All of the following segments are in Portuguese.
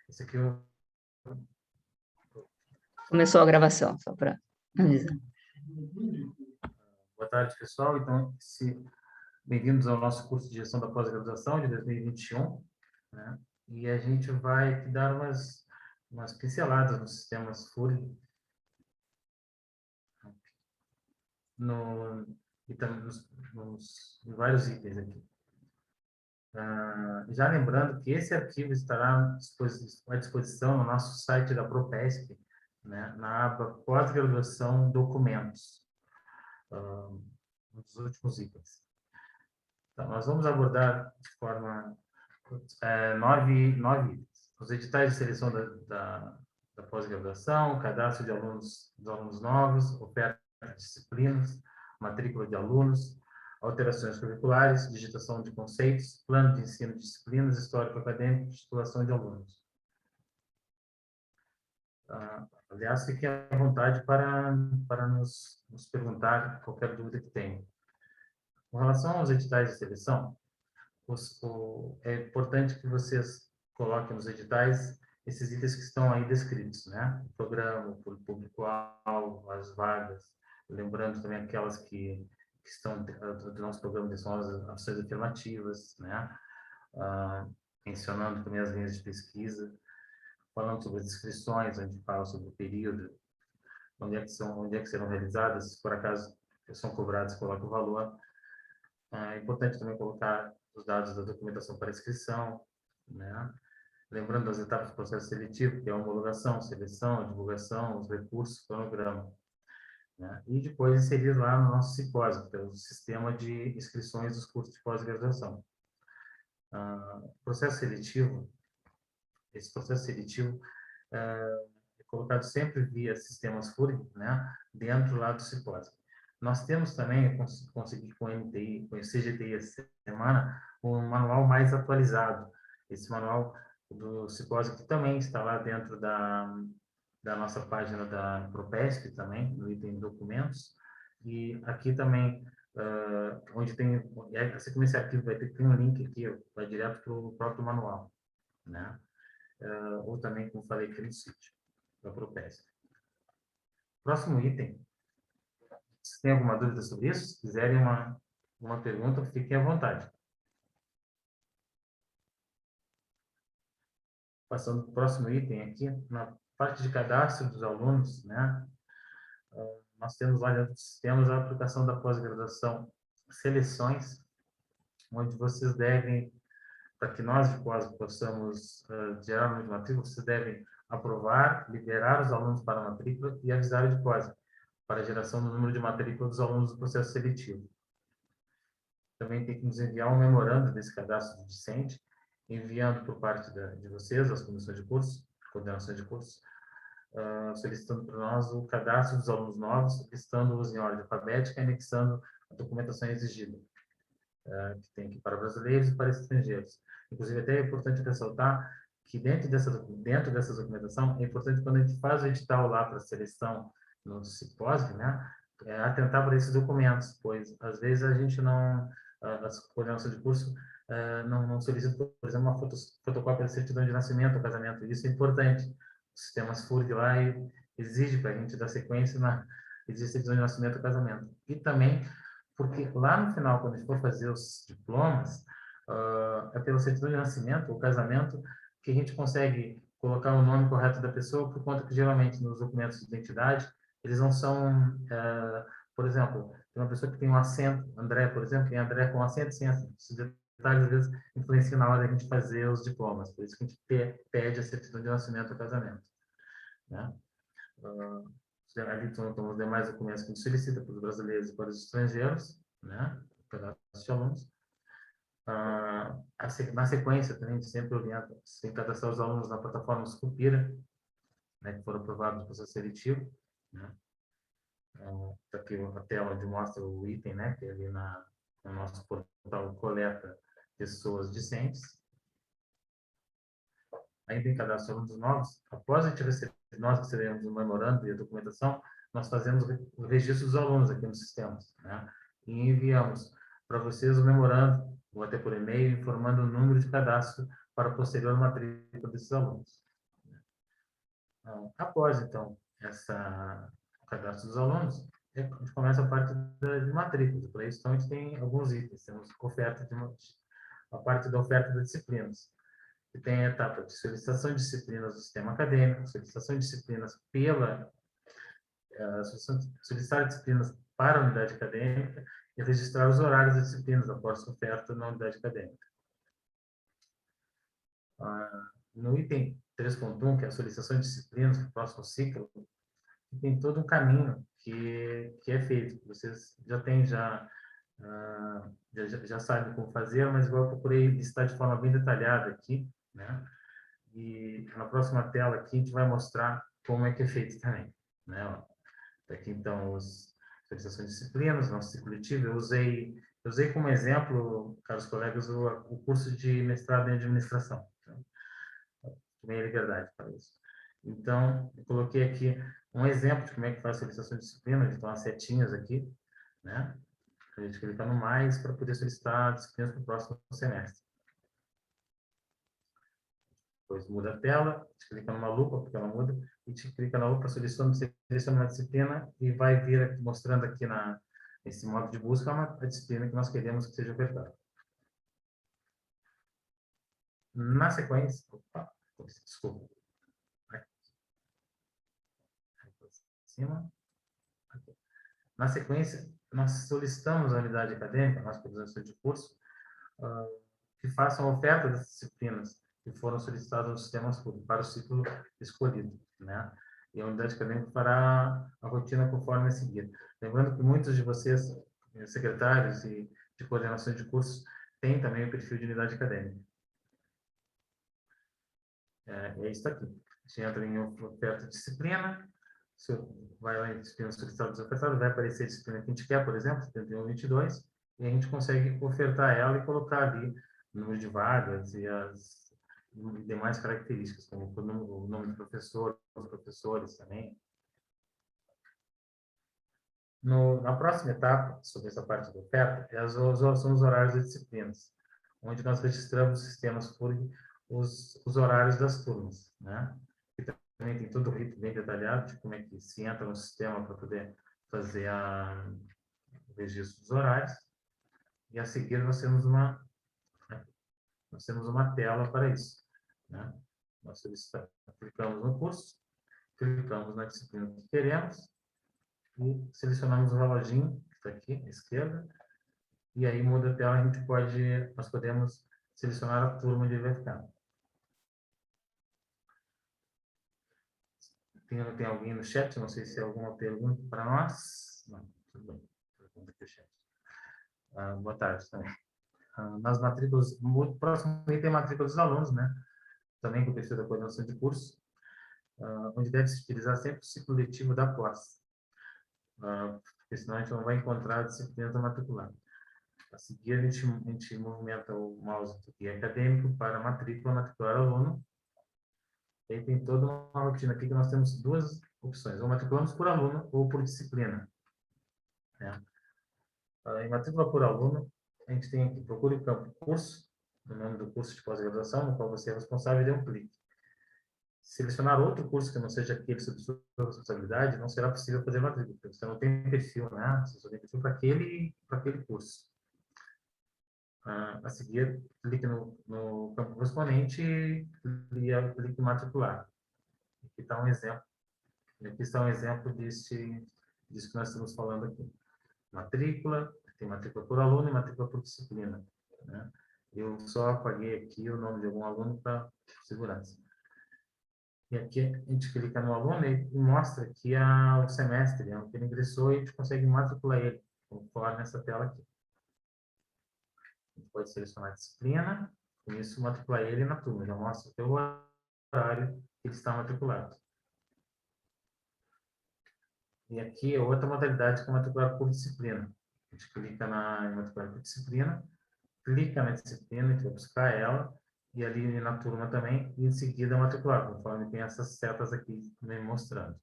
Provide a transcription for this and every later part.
Esse aqui eu... Começou a gravação, só para avisar. Boa tarde, pessoal. Então, bem-vindos ao nosso curso de gestão da pós-graduação de 2021, né? E a gente vai dar umas pinceladas nos sistemas FURG e também em vários itens aqui. Já lembrando que esse arquivo estará à disposição no nosso site da Propesp, né, na aba Pós-graduação Documentos, nos últimos itens. Então, nós vamos abordar de forma 9 itens. Os editais de seleção da pós-graduação, cadastro de alunos novos, oferta de disciplinas, matrícula de alunos, alterações curriculares, digitação de conceitos, plano de ensino de disciplinas, histórico acadêmico, titulação de alunos. Aliás, fiquem à vontade para nos perguntar qualquer dúvida que tenham. Com relação aos editais de seleção, é importante que vocês coloquem nos editais esses itens que estão aí descritos, né? O programa, o público-alvo, as vagas, lembrando também aquelas que estão do nosso programa de são as ações afirmativas, né? Mencionando também as linhas de pesquisa, falando sobre as inscrições, onde fala sobre o período, onde é que serão realizadas, se por acaso são cobradas, coloca o valor. É importante também colocar os dados da documentação para inscrição, né? Lembrando das etapas do processo seletivo, que é a homologação, seleção, divulgação, os recursos, cronograma, né? E depois inserir lá no nosso simpósio, que é o sistema de inscrições dos cursos de pós-graduação. Esse processo seletivo é colocado sempre via sistemas FURG, né? Dentro lá do simpósio. Nós temos também, eu consegui com o MTI, com o CGTI essa semana, um manual mais atualizado. Esse manual do simpósio que também está lá dentro da nossa página da Propesp também, no item documentos. E aqui também, onde tem, assim como esse arquivo vai ter um link aqui, vai direto para o próprio manual, né? Ou também, como falei, aqui no sítio da Propesp. Próximo item. Se tem alguma dúvida sobre isso, se quiserem uma pergunta, fiquem à vontade. Passando para o próximo item aqui, na parte de cadastro dos alunos, né? Nós temos lá dentro do sistema a aplicação da pós-graduação seleções, onde vocês devem, para que nós de pós possamos gerar uma matrícula, vocês devem aprovar, liberar os alunos para a matrícula e avisar o de pós, para a geração do número de matrícula dos alunos do processo seletivo. Também tem que nos enviar um memorando desse cadastro do discente, enviando por parte de vocês, as comissões de curso, coordenações de curso, solicitando para nós o cadastro dos alunos novos, listando-os em ordem alfabética e anexando a documentação exigida, que tem aqui para brasileiros e para estrangeiros. Inclusive, até é importante ressaltar que dentro dessa documentação, é importante quando a gente faz o edital lá para seleção no simpósio, né, atentar para esses documentos, pois às vezes a gente não, as coordenações de curso não solicita, por exemplo, uma fotocópia da certidão de nascimento ou casamento. Isso é importante. Os sistemas FURG lá exige para a gente dar sequência exige certidão de nascimento ou casamento. E também porque lá no final, quando a gente for fazer os diplomas, é pela certidão de nascimento ou casamento que a gente consegue colocar o nome correto da pessoa, por conta que geralmente nos documentos de identidade eles não são, por exemplo, tem uma pessoa que tem um acento, André, por exemplo, tem André com acento e sem acento. Esses detalhes, às vezes, influenciam na hora da gente fazer os diplomas. Por isso que a gente pede a certidão de nascimento ou casamento, né? Ali estão os demais documentos que a gente solicita para os brasileiros e para os estrangeiros, né? Pedaços de alunos. Na sequência, também, a gente sempre orienta, tem que cadastrar os alunos na plataforma Scupira, né, que foram aprovados no processo seletivo, né? Está aqui a tela onde mostra o item, né, que é ali no nosso portal coleta pessoas discentes. Ainda em cadastro de alunos novos, após a gente nós recebemos o memorando e a documentação, nós fazemos o registro dos alunos aqui no sistema, né? E enviamos para vocês o memorando, ou até por e-mail, informando o número de cadastro para a posterior matrícula desses alunos. Após, então, o cadastro dos alunos, a gente começa a parte de matrículas. Para isso, então, a gente tem alguns itens. Temos a parte da oferta das disciplinas, que tem a etapa de solicitação de disciplinas do sistema acadêmico, solicitação de disciplinas solicitar disciplinas para a unidade acadêmica e registrar os horários das disciplinas após a oferta na unidade acadêmica. No item 3.1, que é a solicitação de disciplinas para o próximo ciclo, tem todo um caminho que é feito. Vocês já têm, já sabem como fazer, mas eu procurei listar de forma bem detalhada aqui, né? E na próxima tela aqui a gente vai mostrar como é que é feito também, né? Aqui então as solicitações de disciplinas, nosso ciclo letivo. Eu usei como exemplo, caros colegas, o curso de mestrado em administração. Então, tomei a liberdade para isso. Então, eu coloquei aqui um exemplo de como é que faz a solicitação de disciplinas. Então, as setinhas aqui, né? A gente clica no mais para poder solicitar disciplinas para o próximo semestre. Depois muda a tela, a gente clica numa lupa, porque ela muda, e a gente clica na lupa, seleciona uma disciplina e vai vir aqui, mostrando aqui nesse modo de busca a disciplina que nós queremos que seja ofertada. Na sequência, desculpa. Aqui. Cima. Aqui. Na sequência, nós solicitamos à unidade acadêmica, nós produzimos de curso, que façam oferta das disciplinas que foram solicitadas no sistema público para o ciclo escolhido, né? E a unidade acadêmica fará a rotina conforme a seguir. Lembrando que muitos de vocês, secretários e de coordenação de cursos, têm também o perfil de unidade acadêmica. É isso aqui. A gente entra em oferta de disciplina, vai lá em disciplina solicitada desofertada, vai aparecer a disciplina que a gente quer, por exemplo, 71, 22, e a gente consegue ofertar ela e colocar ali o número de vagas e as demais características, como o nome do professor, os professores também. Na próxima etapa, sobre essa parte da oferta, são os horários das disciplinas, onde nós registramos os sistemas por os horários das turmas, né? E também tem todo o rito bem detalhado de como é que se entra no sistema para poder fazer o registro dos horários. E a seguir nós temos uma tela para isso, né? Nós clicamos no curso, clicamos na disciplina que queremos e selecionamos o reloginho que está aqui à esquerda, e aí muda a tela, nós podemos selecionar a turma onde ele vai ficar. Tem alguém no chat? Não sei se tem alguma pergunta para nós. Não, tudo bem. Pergunta aqui no chat. Boa tarde também. Nas matrículas, o próximo item é matrícula dos alunos, né? Também com o perfil da coordenação de curso, onde deve se utilizar sempre o ciclo letivo da pós. Porque senão a gente não vai encontrar a disciplina da matricular. A seguir, a gente movimenta o mouse do guia acadêmico para matrícula, matricular aluno. E aí tem toda uma rotina aqui que nós temos duas opções, ou matriculamos por aluno ou por disciplina, né? Em matrícula por aluno, a gente tem aqui, procure o campo curso, o nome do curso de pós-graduação, no qual você é responsável, e dê um clique. Selecionar outro curso que não seja aquele sob sua responsabilidade, não será possível fazer matrícula, porque você não tem perfil, né? Você só tem perfil para aquele curso. A seguir, clique no campo correspondente e clique em matricular. Aqui está um exemplo. Aqui está um exemplo disso que nós estamos falando aqui. Matrícula, tem matrícula por aluno e matrícula por disciplina, né? Eu só apaguei aqui o nome de algum aluno para segurança. E aqui a gente clica no aluno e mostra aqui o semestre, onde ele ingressou, e a gente consegue matricular ele, conforme nessa tela aqui. A gente pode selecionar a disciplina, com isso matricular ele na turma, já mostra o horário que ele está matriculado. E aqui é outra modalidade que é matricular por disciplina. A gente clica em matricular por disciplina, clica na disciplina, a gente vai buscar ela, e ali na turma também, e em seguida matricular, conforme tem essas setas aqui me mostrando.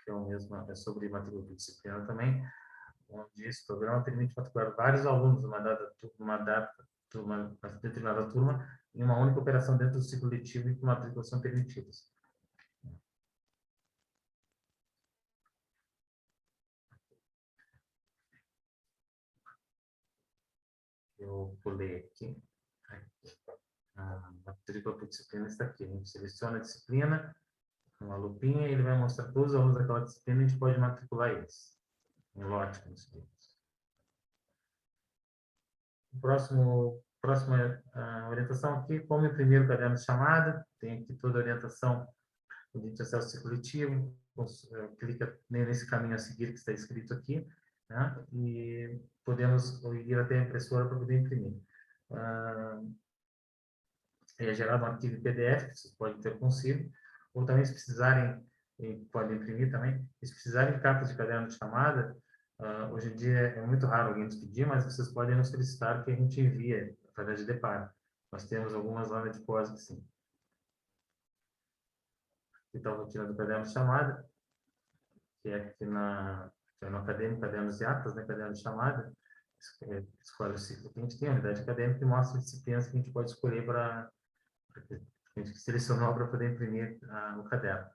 É o mesmo, é sobre matrícula por disciplina também, onde esse programa permite matricular vários alunos numa determinada turma, em uma única operação dentro do ciclo letivo e com matrículas são permitidas. Eu pulei aqui. A matrícula por disciplina está aqui. A gente seleciona a disciplina, uma lupinha, e ele vai mostrar todos os alunos daquela disciplina e a gente pode matricular eles. Um lote, como se diz. Próxima orientação aqui, como imprimir o caderno de chamada. Tem aqui toda a orientação de acesso ciclo letivo. Clica nesse caminho a seguir que está escrito aqui, né? E podemos ir até a impressora para poder imprimir. É gerado um arquivo em PDF, que vocês podem ter consigo, ou também, se precisarem, podem imprimir também, se precisarem de cartas de caderno de chamada, hoje em dia é muito raro alguém nos pedir, mas vocês podem nos solicitar que a gente envie através de Deparo. Nós temos algumas lá na Dipose que sim. Aqui está a rotina do caderno de chamada, que é aqui no acadêmico, cadernos de atas, né, caderno de chamada, escolhe o ciclo que a gente tem, a unidade acadêmica, e mostra disciplinas que a gente pode escolher para a gente selecionou para poder imprimir no caderno.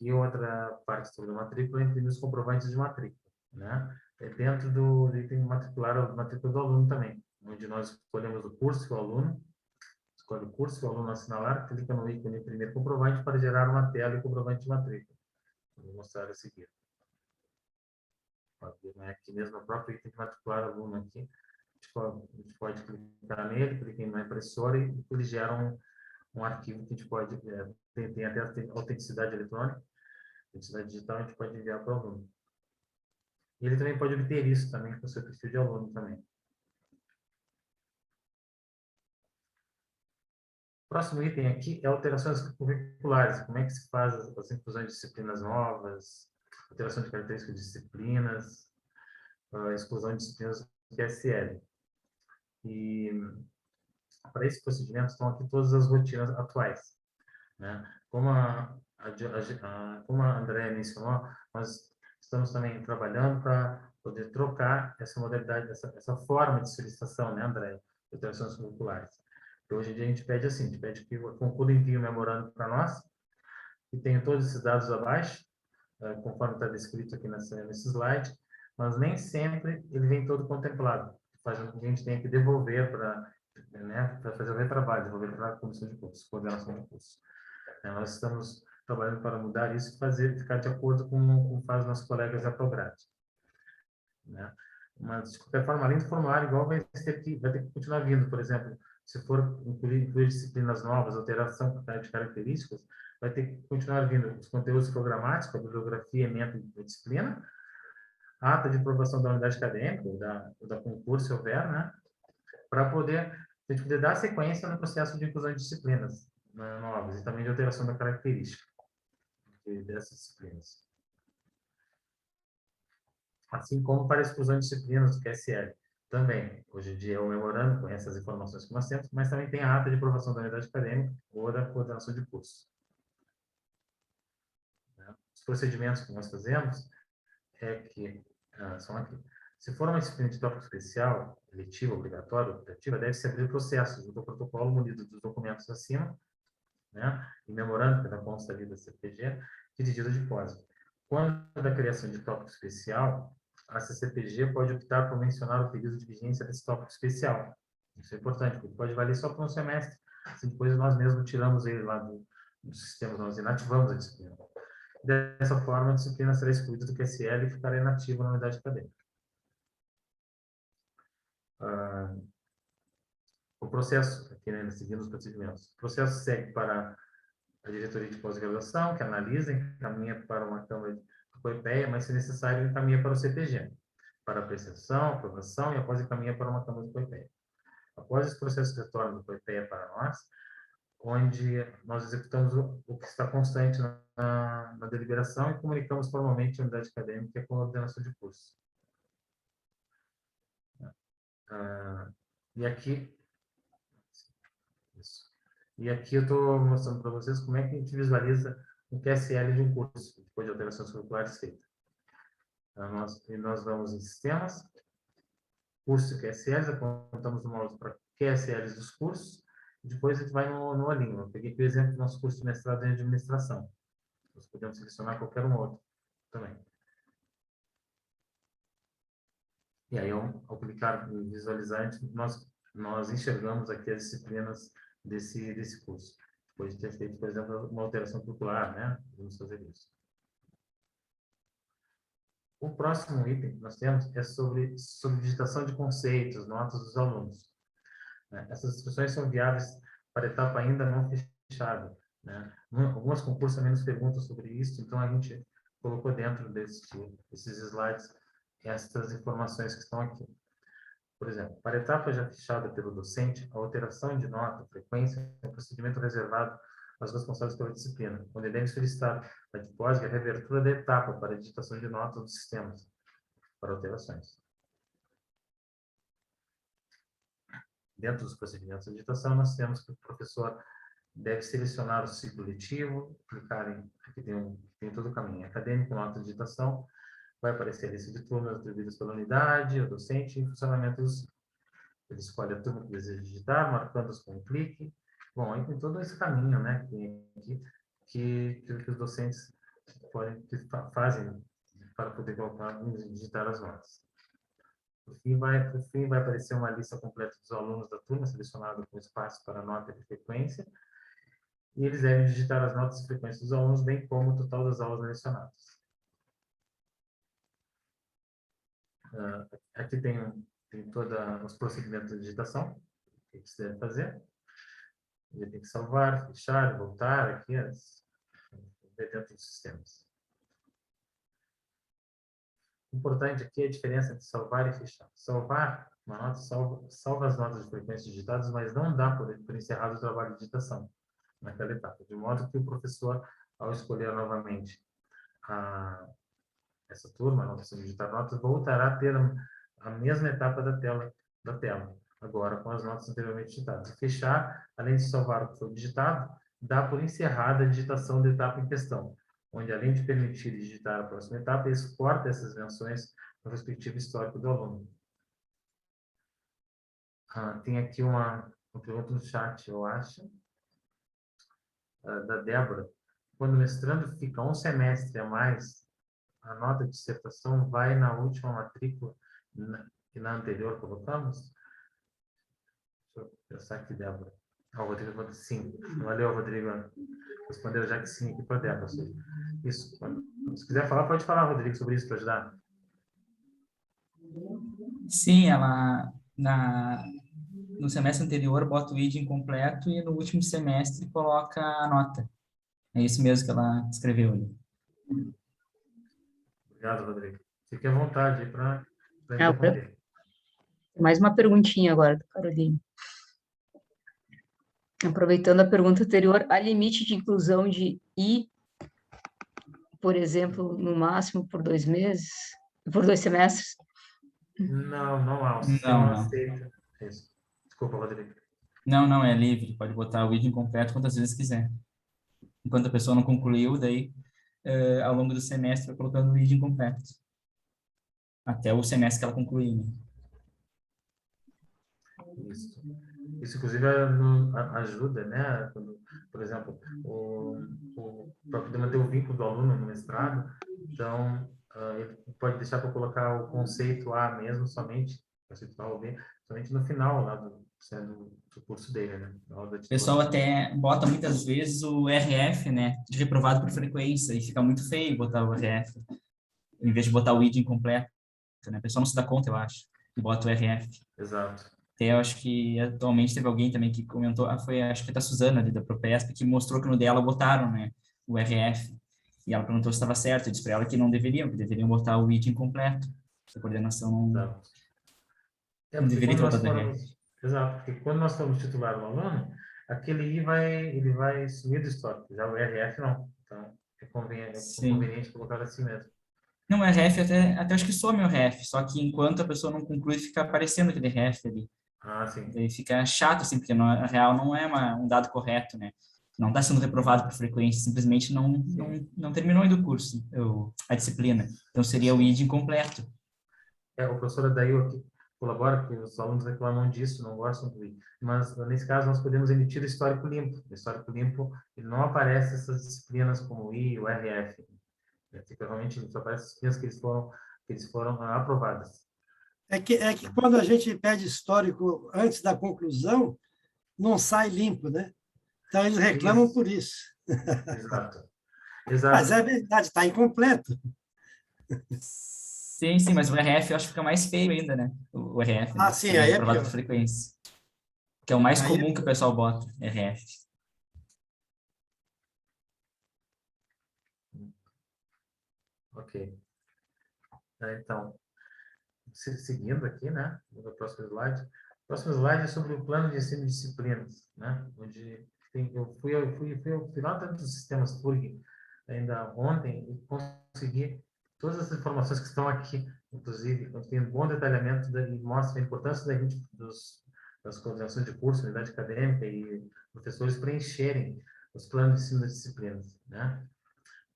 E outra parte sobre a matrícula é imprimir os comprovantes de matrícula, né? É dentro do item matricular, a matrícula do aluno também, onde nós escolhemos o curso que o aluno, escolhe o curso que o aluno assinalar, clica no ícone imprimir comprovante para gerar uma tela e comprovante de matrícula. Vou mostrar a seguir. Aqui mesmo, o próprio item matricular aluno aqui, a gente pode clicar nele, clicar na impressora e ele gera um arquivo que a gente pode, tem até autenticidade eletrônica, autenticidade digital, a gente pode enviar para o aluno. E ele também pode obter isso também com o seu perfil de aluno também. O próximo item aqui é alterações curriculares. Como é que se faz as inclusões de disciplinas novas, alteração de características de disciplinas, exclusão de disciplinas do QSL. E para esse procedimento estão aqui todas as rotinas atuais, né? Como a Andrea mencionou, nós estamos também trabalhando para poder trocar essa modalidade, essa forma de solicitação, né, Andrea, de alterações curriculares. Porque hoje em dia a gente pede assim, a gente pede que o concurso envie um memorando para nós, que tenha todos esses dados abaixo, conforme está descrito aqui nesse slide, mas nem sempre ele vem todo contemplado. Faz com que a gente tenha que devolver para, né, para fazer o retrabalho, devolver para a comissão de cursos, coordenação de cursos. Nós estamos trabalhando para mudar isso e ficar de acordo com o que fazem nossos colegas da Prograde, né? Mas, de qualquer forma, além do formulário, igual vai ter que continuar vindo. Por exemplo, se for incluir disciplinas novas, alteração de características, vai ter que continuar vindo os conteúdos programáticos, a bibliografia, método da disciplina, ata de aprovação da unidade acadêmica, da concurso, se houver, né? Para a gente poder dar sequência no processo de inclusão de disciplinas, né, novas e também de alteração da característica dessas disciplinas. Assim como para a exclusão de disciplinas do QSL. Também, hoje em dia, o memorando com essas informações que nós temos, mas também tem a ata de aprovação da unidade acadêmica ou da coordenação de curso. Os procedimentos que nós fazemos são aqui. Se for uma disciplina de tópico especial, letiva, obrigatória, optativa, deve-se abrir o processo junto ao protocolo munido dos documentos acima, né, e memorando, que dá consta ali da CPG, pedido de depósito. Quando da criação de tópico especial, a CCPG pode optar por mencionar o período de vigência desse tópico especial. Isso é importante, porque pode valer só por um semestre, se depois nós mesmos tiramos ele lá do sistema, nós inativamos a disciplina. Dessa forma, a disciplina será excluída do QSL e ficará inativa na unidade acadêmica. O processo, aqui, né, seguindo os procedimentos, o processo segue para a diretoria de pós-graduação, que analisa, encaminha para uma câmara de COEPEA, mas, se necessário, encaminha para o CPG, para apreciação, aprovação e após encaminha para uma câmara de COEPEA. Após esse processo retorna do COEPEA para nós, onde nós executamos o que está constante na deliberação e comunicamos formalmente a unidade acadêmica com a ordenação de curso. E aqui, isso. E aqui eu estou mostrando para vocês como é que a gente visualiza o QSL de um curso, depois de alterações curriculares feitas. Então, nós vamos em sistemas, curso QSLs, apontamos no mouse para QSLs dos cursos, e depois a gente vai no olhinho. Eu peguei aqui o exemplo do nosso curso de mestrado em administração. Nós podemos selecionar qualquer um outro também. E aí, ao clicar em visualizar, nós enxergamos aqui as disciplinas desse curso. Depois de ter feito, por exemplo, uma alteração curricular, né? Vamos fazer isso. O próximo item que nós temos é sobre digitação de conceitos, notas dos alunos. Essas instruções são viáveis para a etapa ainda não fechada, né? Alguns concursos também nos perguntam sobre isso, então a gente colocou dentro desses slides estas informações que estão aqui. Por exemplo, para a etapa já fechada pelo docente, a alteração de nota, frequência, é um procedimento reservado aos responsáveis pela disciplina, onde devem solicitar a DPOSG a reabertura da etapa para a digitação de notas dos sistemas, para alterações. Dentro dos procedimentos de digitação, nós temos que o professor deve selecionar o ciclo letivo, clicar aqui tem todo o caminho acadêmico, nota de digitação, vai aparecer a lista de turmas atribuídas pela unidade, o docente e funcionamento do ciclo. Ele escolhe a turma que deseja digitar, marcando-os com um clique. Bom, aí tem todo esse caminho, né, que os docentes fazem para poder colocar e digitar as notas. Por fim, vai aparecer uma lista completa dos alunos da turma, selecionada com espaço para nota e frequência, e eles devem digitar as notas e frequências dos alunos, bem como o total das aulas lecionadas. Aqui tem todos os procedimentos de digitação que você deve fazer. Ele tem que salvar, fechar, voltar aqui dentro dos sistemas. O importante aqui é a diferença entre salvar e fechar. Salvar uma nota salva as notas de frequência digitadas, mas não dá por encerrado o trabalho de digitação naquela etapa, de modo que o professor, ao escolher novamente essa turma, a nota de digitar notas, voltará a ter a mesma etapa da tela, agora com as notas anteriormente digitadas. E fechar, além de salvar o que foi digitado, dá por encerrada a digitação da etapa em questão, onde, além de permitir digitar a próxima etapa, exporta essas menções no respectivo histórico do aluno. Tem aqui uma pergunta no chat, eu acho, da Débora. Quando o mestrando fica um semestre a mais, a nota de dissertação vai na última matrícula que na anterior colocamos? Deixa eu pensar aqui, Débora. O Rodrigo falou sim. Valeu, Rodrigo. Respondeu já que sim aqui para a Débora. Isso. Se quiser falar, pode falar, Rodrigo, sobre isso para ajudar. Sim, ela no semestre anterior bota o ID incompleto e no último semestre coloca a nota. É isso mesmo que ela escreveu ali. Obrigado, Rodrigo. Fique à vontade para interromper. Mais uma perguntinha agora, do Carolina. Aproveitando a pergunta anterior, há limite de inclusão de I, por exemplo, no máximo por 2 meses, por 2 semestres? Não há. O Não. sistema aceita. Isso. Desculpa, Rodrigo. Não, é livre. Pode botar o ID incompleto quantas vezes quiser. Enquanto a pessoa não concluiu, daí, ao longo do semestre, vai colocando o ID incompleto. Até o semestre que ela concluir, né? Isso, inclusive, ajuda, né? Quando, por exemplo, para poder manter o vínculo do aluno no mestrado, então, ele pode deixar para colocar o conceito A mesmo, somente no final lá do curso dele, né? O pessoal até bota muitas vezes o RF, né? De reprovado por frequência, e fica muito feio botar o RF, em vez de botar o ID incompleto, né? O pessoal não se dá conta, eu acho, e bota o RF. Exato. Até eu acho que atualmente teve alguém também que comentou, acho que da Suzana, ali da Propesp, que mostrou que no dela botaram, né, o RF. E ela perguntou se estava certo. Eu disse para ela que não deveriam, que deveriam botar o ID incompleto. A coordenação não deveria ter botado o RF. Exato, porque quando nós formos titular o aluno, aquele I ele vai sumir do histórico, já o RF não. Então, é conveniente colocar assim mesmo. Não, o RF até acho que some o RF, só que enquanto a pessoa não conclui, fica aparecendo aquele RF ali. Sim. Daí fica chato, assim, porque na real não é um dado correto, né? não está sendo reprovado por frequência, simplesmente não terminou ainda o curso, a disciplina. Então, seria o ID incompleto. O professor Adail aqui colabora, porque os alunos reclamam disso, não gostam do I. Mas, nesse caso, nós podemos emitir o histórico limpo. O histórico limpo, ele não aparece essas disciplinas como o I, o RF. Realmente, só aparece as disciplinas que eles foram aprovadas. É que quando a gente pede histórico antes da conclusão, não sai limpo, né? Então, eles reclamam por isso. Exato. Mas é verdade, está incompleto. Sim, mas o RF eu acho que fica mais feio ainda, né? O RF. Ah, né? sim, Também aí é reprovado pior. por frequência. Que é o mais Aí comum que o pessoal bota, RF. Ok. Então, seguindo aqui, né? No próximo slide. O próximo slide é sobre o plano de ensino de disciplinas, né? Onde eu fui lá dentro dos sistemas FURG ainda ontem e consegui todas as informações que estão aqui, inclusive, tem um bom detalhamento e mostra a importância da gente, das coordenações de curso, unidade acadêmica e professores preencherem os planos de ensino das disciplinas, né?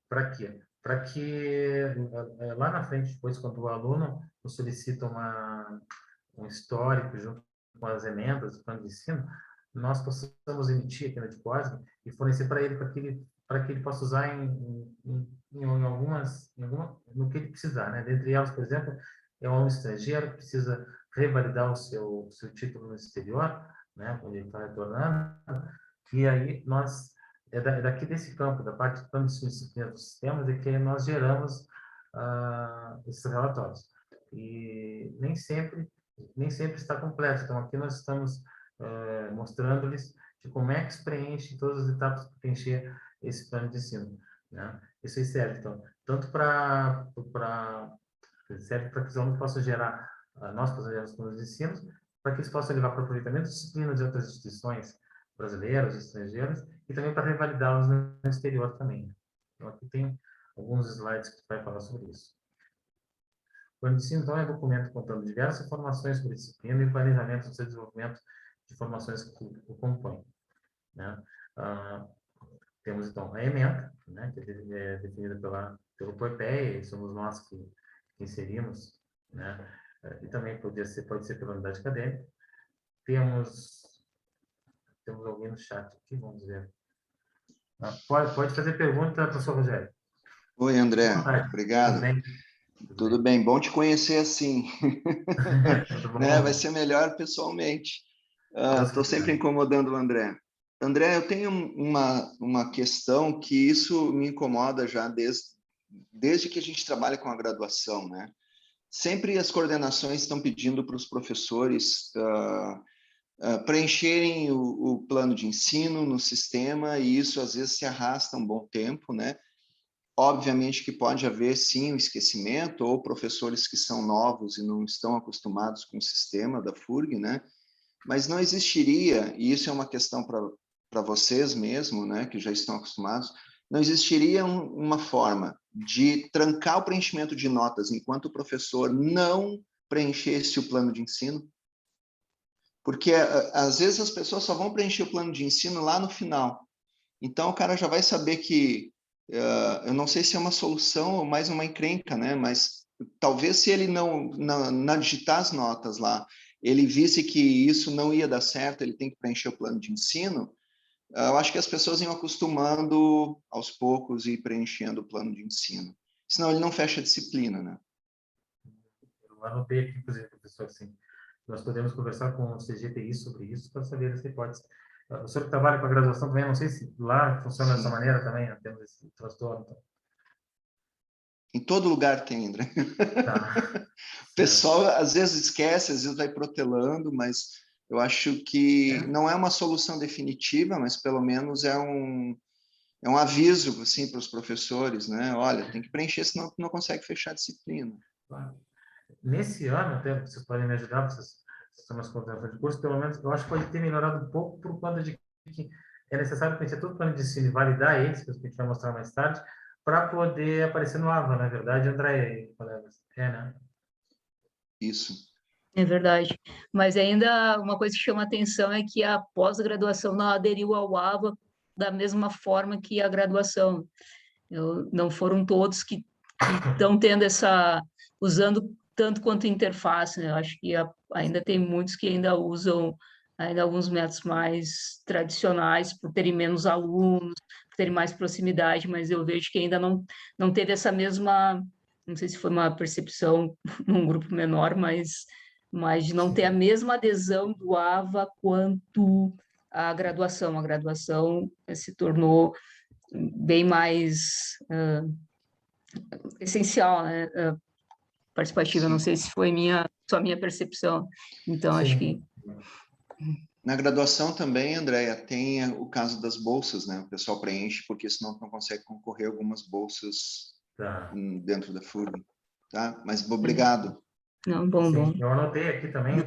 Para quê? Para que lá na frente, depois, quando o aluno nos solicita um histórico junto com as emendas do plano de ensino, nós possamos emitir aqui na DICOSME e fornecer para ele, para que ele possa usar no que ele precisar, né? Dentre elas, por exemplo, é um aluno estrangeiro que precisa revalidar o seu título no exterior, né? Quando ele está retornando, e aí nós daqui desse campo, da parte de plano de disciplina dos sistemas, é que nós geramos esses relatórios. E nem sempre está completo. Então, aqui nós estamos mostrando-lhes de como é que se preenche todas as etapas para preencher esse plano de ensino, né? Isso aí serve, então, tanto serve para que os alunos possam gerar, nós possamos gerar os planos de ensino, para que eles possam levar para o aproveitamento de disciplinas de outras instituições brasileiras, estrangeiras, e também para revalidá-los no exterior também. Então, aqui tem alguns slides que vai falar sobre isso. O plano de ensino, então, é um documento contando diversas informações sobre disciplina e planejamento do seu desenvolvimento de formações que o compõem, né? Temos, então, a ementa, né, que é definida pelo POIPEA, e somos nós que inserimos, né? E também pode ser pela unidade acadêmica. Temos alguém no chat aqui, vamos ver. Pode fazer pergunta, professor Rogério. Oi, André. Tudo Obrigado. bem? Tudo bem. Bom te conhecer assim. Tudo bom? Né? Vai ser melhor pessoalmente. Estou sempre incomodando o André. André, eu tenho uma questão que isso me incomoda já desde que a gente trabalha com a graduação, né? Sempre as coordenações estão pedindo para os professores preencherem o plano de ensino no sistema, e isso às vezes se arrasta um bom tempo, né? Obviamente que pode haver, sim, um esquecimento, ou professores que são novos e não estão acostumados com o sistema da FURG, né? Mas não existiria, e isso é uma questão para vocês mesmo, né, que já estão acostumados, não existiria uma forma de trancar o preenchimento de notas enquanto o professor não preenchesse o plano de ensino? Porque, às vezes, as pessoas só vão preencher o plano de ensino lá no final. Então, o cara já vai saber que, eu não sei se é uma solução ou mais uma encrenca, né? Mas talvez se ele não digitar as notas lá, ele visse que isso não ia dar certo, ele tem que preencher o plano de ensino, eu acho que as pessoas iam acostumando aos poucos e ir preenchendo o plano de ensino. Senão ele não fecha a disciplina, né? Eu anotei aqui, inclusive, professor, assim, nós podemos conversar com o CGTI sobre isso para saber essa hipótese. O senhor que trabalha com a graduação também, não sei se lá funciona dessa maneira também, né? Temos esse transtorno. Então. Em todo lugar tem, André. Tá. O pessoal às vezes esquece, às vezes vai protelando, mas eu acho que não é uma solução definitiva, mas pelo menos é um aviso assim, para os professores, né? Olha, tem que preencher, senão não consegue fechar a disciplina. Claro. Nesse ano, até vocês podem me ajudar, vocês estão nas coordenações de curso, pelo menos eu acho que pode ter melhorado um pouco por conta de que é necessário preencher todo o plano de ensino e validar eles, que a gente vai mostrar mais tarde, para poder aparecer no AVA, na verdade, André e colegas. Né? Isso. É verdade. Mas ainda uma coisa que chama atenção é que a pós-graduação não aderiu ao AVA da mesma forma que a graduação. Não foram todos que estão tendo usando tanto quanto interface, né? Eu acho que ainda tem muitos que ainda usam ainda alguns métodos mais tradicionais, por terem menos alunos, por terem mais proximidade, mas eu vejo que ainda não teve essa mesma, não sei se foi uma percepção num grupo menor, mas de não ter a mesma adesão do AVA quanto a graduação. A graduação se tornou bem mais essencial, né? Participativa, não sei se foi só minha percepção. Então, acho que... Na graduação também, Andréia, tem o caso das bolsas, né? O pessoal preenche, porque senão não consegue concorrer a algumas bolsas dentro da FURB, tá? Mas obrigado. Não, bom. Eu anotei aqui também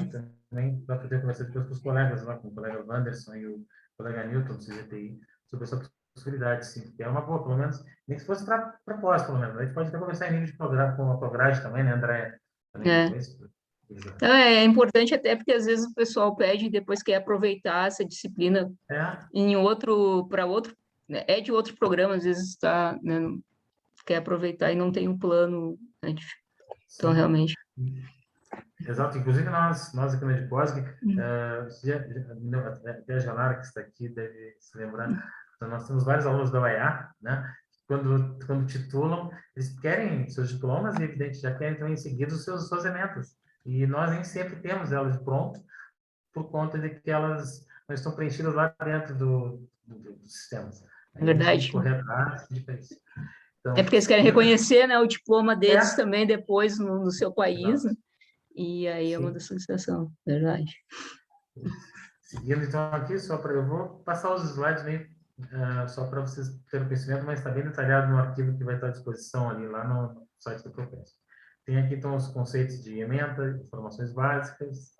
para poder conversar depois com os colegas lá, com o colega Wanderson e o colega Newton do CGTI, sobre essa possibilidade, sim, que é uma boa, pelo menos, nem que fosse para pós, pelo menos. A gente pode até conversar em nível de programa, com a Prograde também, né, Andréia? É importante até porque às vezes o pessoal pede e depois quer aproveitar essa disciplina para outro, né, de outro programa, às vezes está, né, quer aproveitar e não tem um plano, né, então realmente. Exato, inclusive nós aqui na Edposg, até a Janara que está aqui deve se lembrar, então nós temos vários alunos da UEA, né? Quando titulam, eles querem seus diplomas e, evidente, já querem também em seguida os seus eventos. E nós nem sempre temos elas de pronto, por conta de que elas não estão preenchidas lá dentro do sistema. É verdade. Então, porque eles querem reconhecer, né, o diploma deles também depois no seu país, né? E aí é uma solicitação, verdade. Seguindo, então, aqui, eu vou passar os slides meio só para vocês terem conhecimento, mas está bem detalhado no arquivo que vai estar à disposição ali, lá no site do Propes. Tem aqui, então, os conceitos de ementa, informações básicas,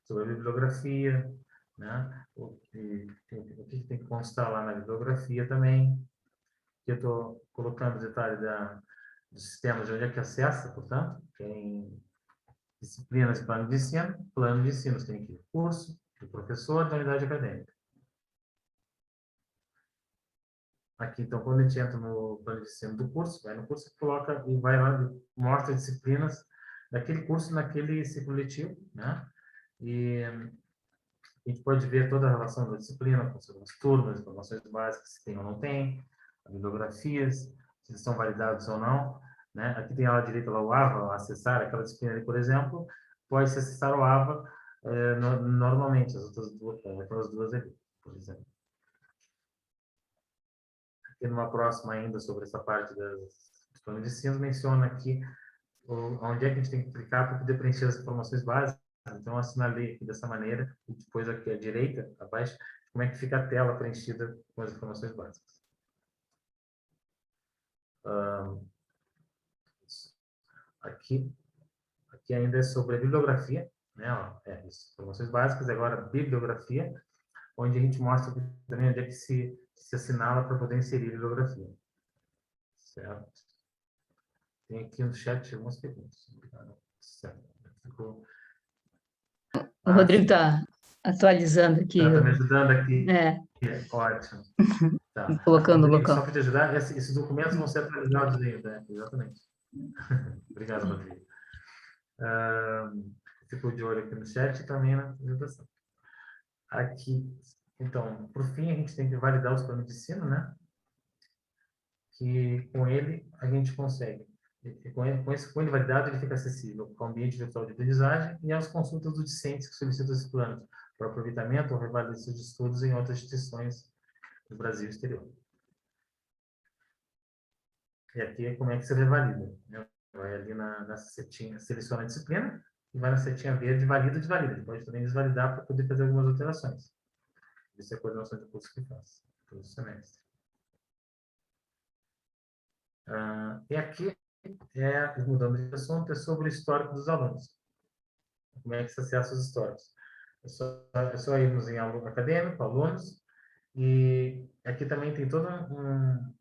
sobre a bibliografia, né? O que tem que constar lá na bibliografia também. Aqui eu estou colocando o detalhe dos sistemas de onde é que acessa, portanto, tem disciplinas e plano de ensino, tem aqui o curso, do professor da unidade acadêmica. Aqui, então, quando a gente entra no plano de ensino do curso, vai no curso, coloca e vai lá e mostra disciplinas daquele curso naquele ciclo letivo, né? E a gente pode ver toda a relação da disciplina com as turmas, informações básicas, se tem ou não tem, bibliografias, se eles estão validados ou não, né? Aqui tem a direita lá, o AVA, acessar aquela disciplina ali, por exemplo, pode-se acessar o AVA normalmente, as outras duas ali, por exemplo. Aqui numa próxima ainda sobre essa parte dos planos de ensino, menciona aqui onde é que a gente tem que clicar para poder preencher as informações básicas. Então, eu assinalei aqui dessa maneira, e depois aqui à direita, abaixo, como é que fica a tela preenchida com as informações básicas. Aqui ainda é sobre a bibliografia, né? Informações básicas, agora bibliografia, onde a gente mostra também onde é que se assinala para poder inserir a bibliografia. Certo? Tem aqui no chat algumas perguntas. Certo. Ficou... O Rodrigo está atualizando aqui. Está me ajudando aqui. Ótimo. Tá. Colocando o local. Só para te ajudar, esses documentos vão ser atualizados ainda, né? Exatamente. Obrigado, Rodrigo. Ficou de olho aqui no chat e também na apresentação. Aqui, então, por fim, a gente tem que validar os planos de ensino, né? Que com ele a gente consegue. Com ele validado, ele fica acessível ao ambiente virtual de aprendizagem e às consultas dos discentes que solicitam esses planos para aproveitamento ou revalidação de estudos em outras instituições do Brasil e exterior. E aqui é como é que se revalida, né? Vai ali nessa setinha, seleciona a disciplina e vai na setinha verde, valida ou desvalida. Ele pode também desvalidar para poder fazer algumas alterações. Isso é a coordenação de curso que faz, todo semestre. E aqui, mudando de assunto, é sobre o histórico dos alunos. Como é que se acessa os históricos? É só irmos em aluno acadêmico, alunos, e aqui também tem toda uma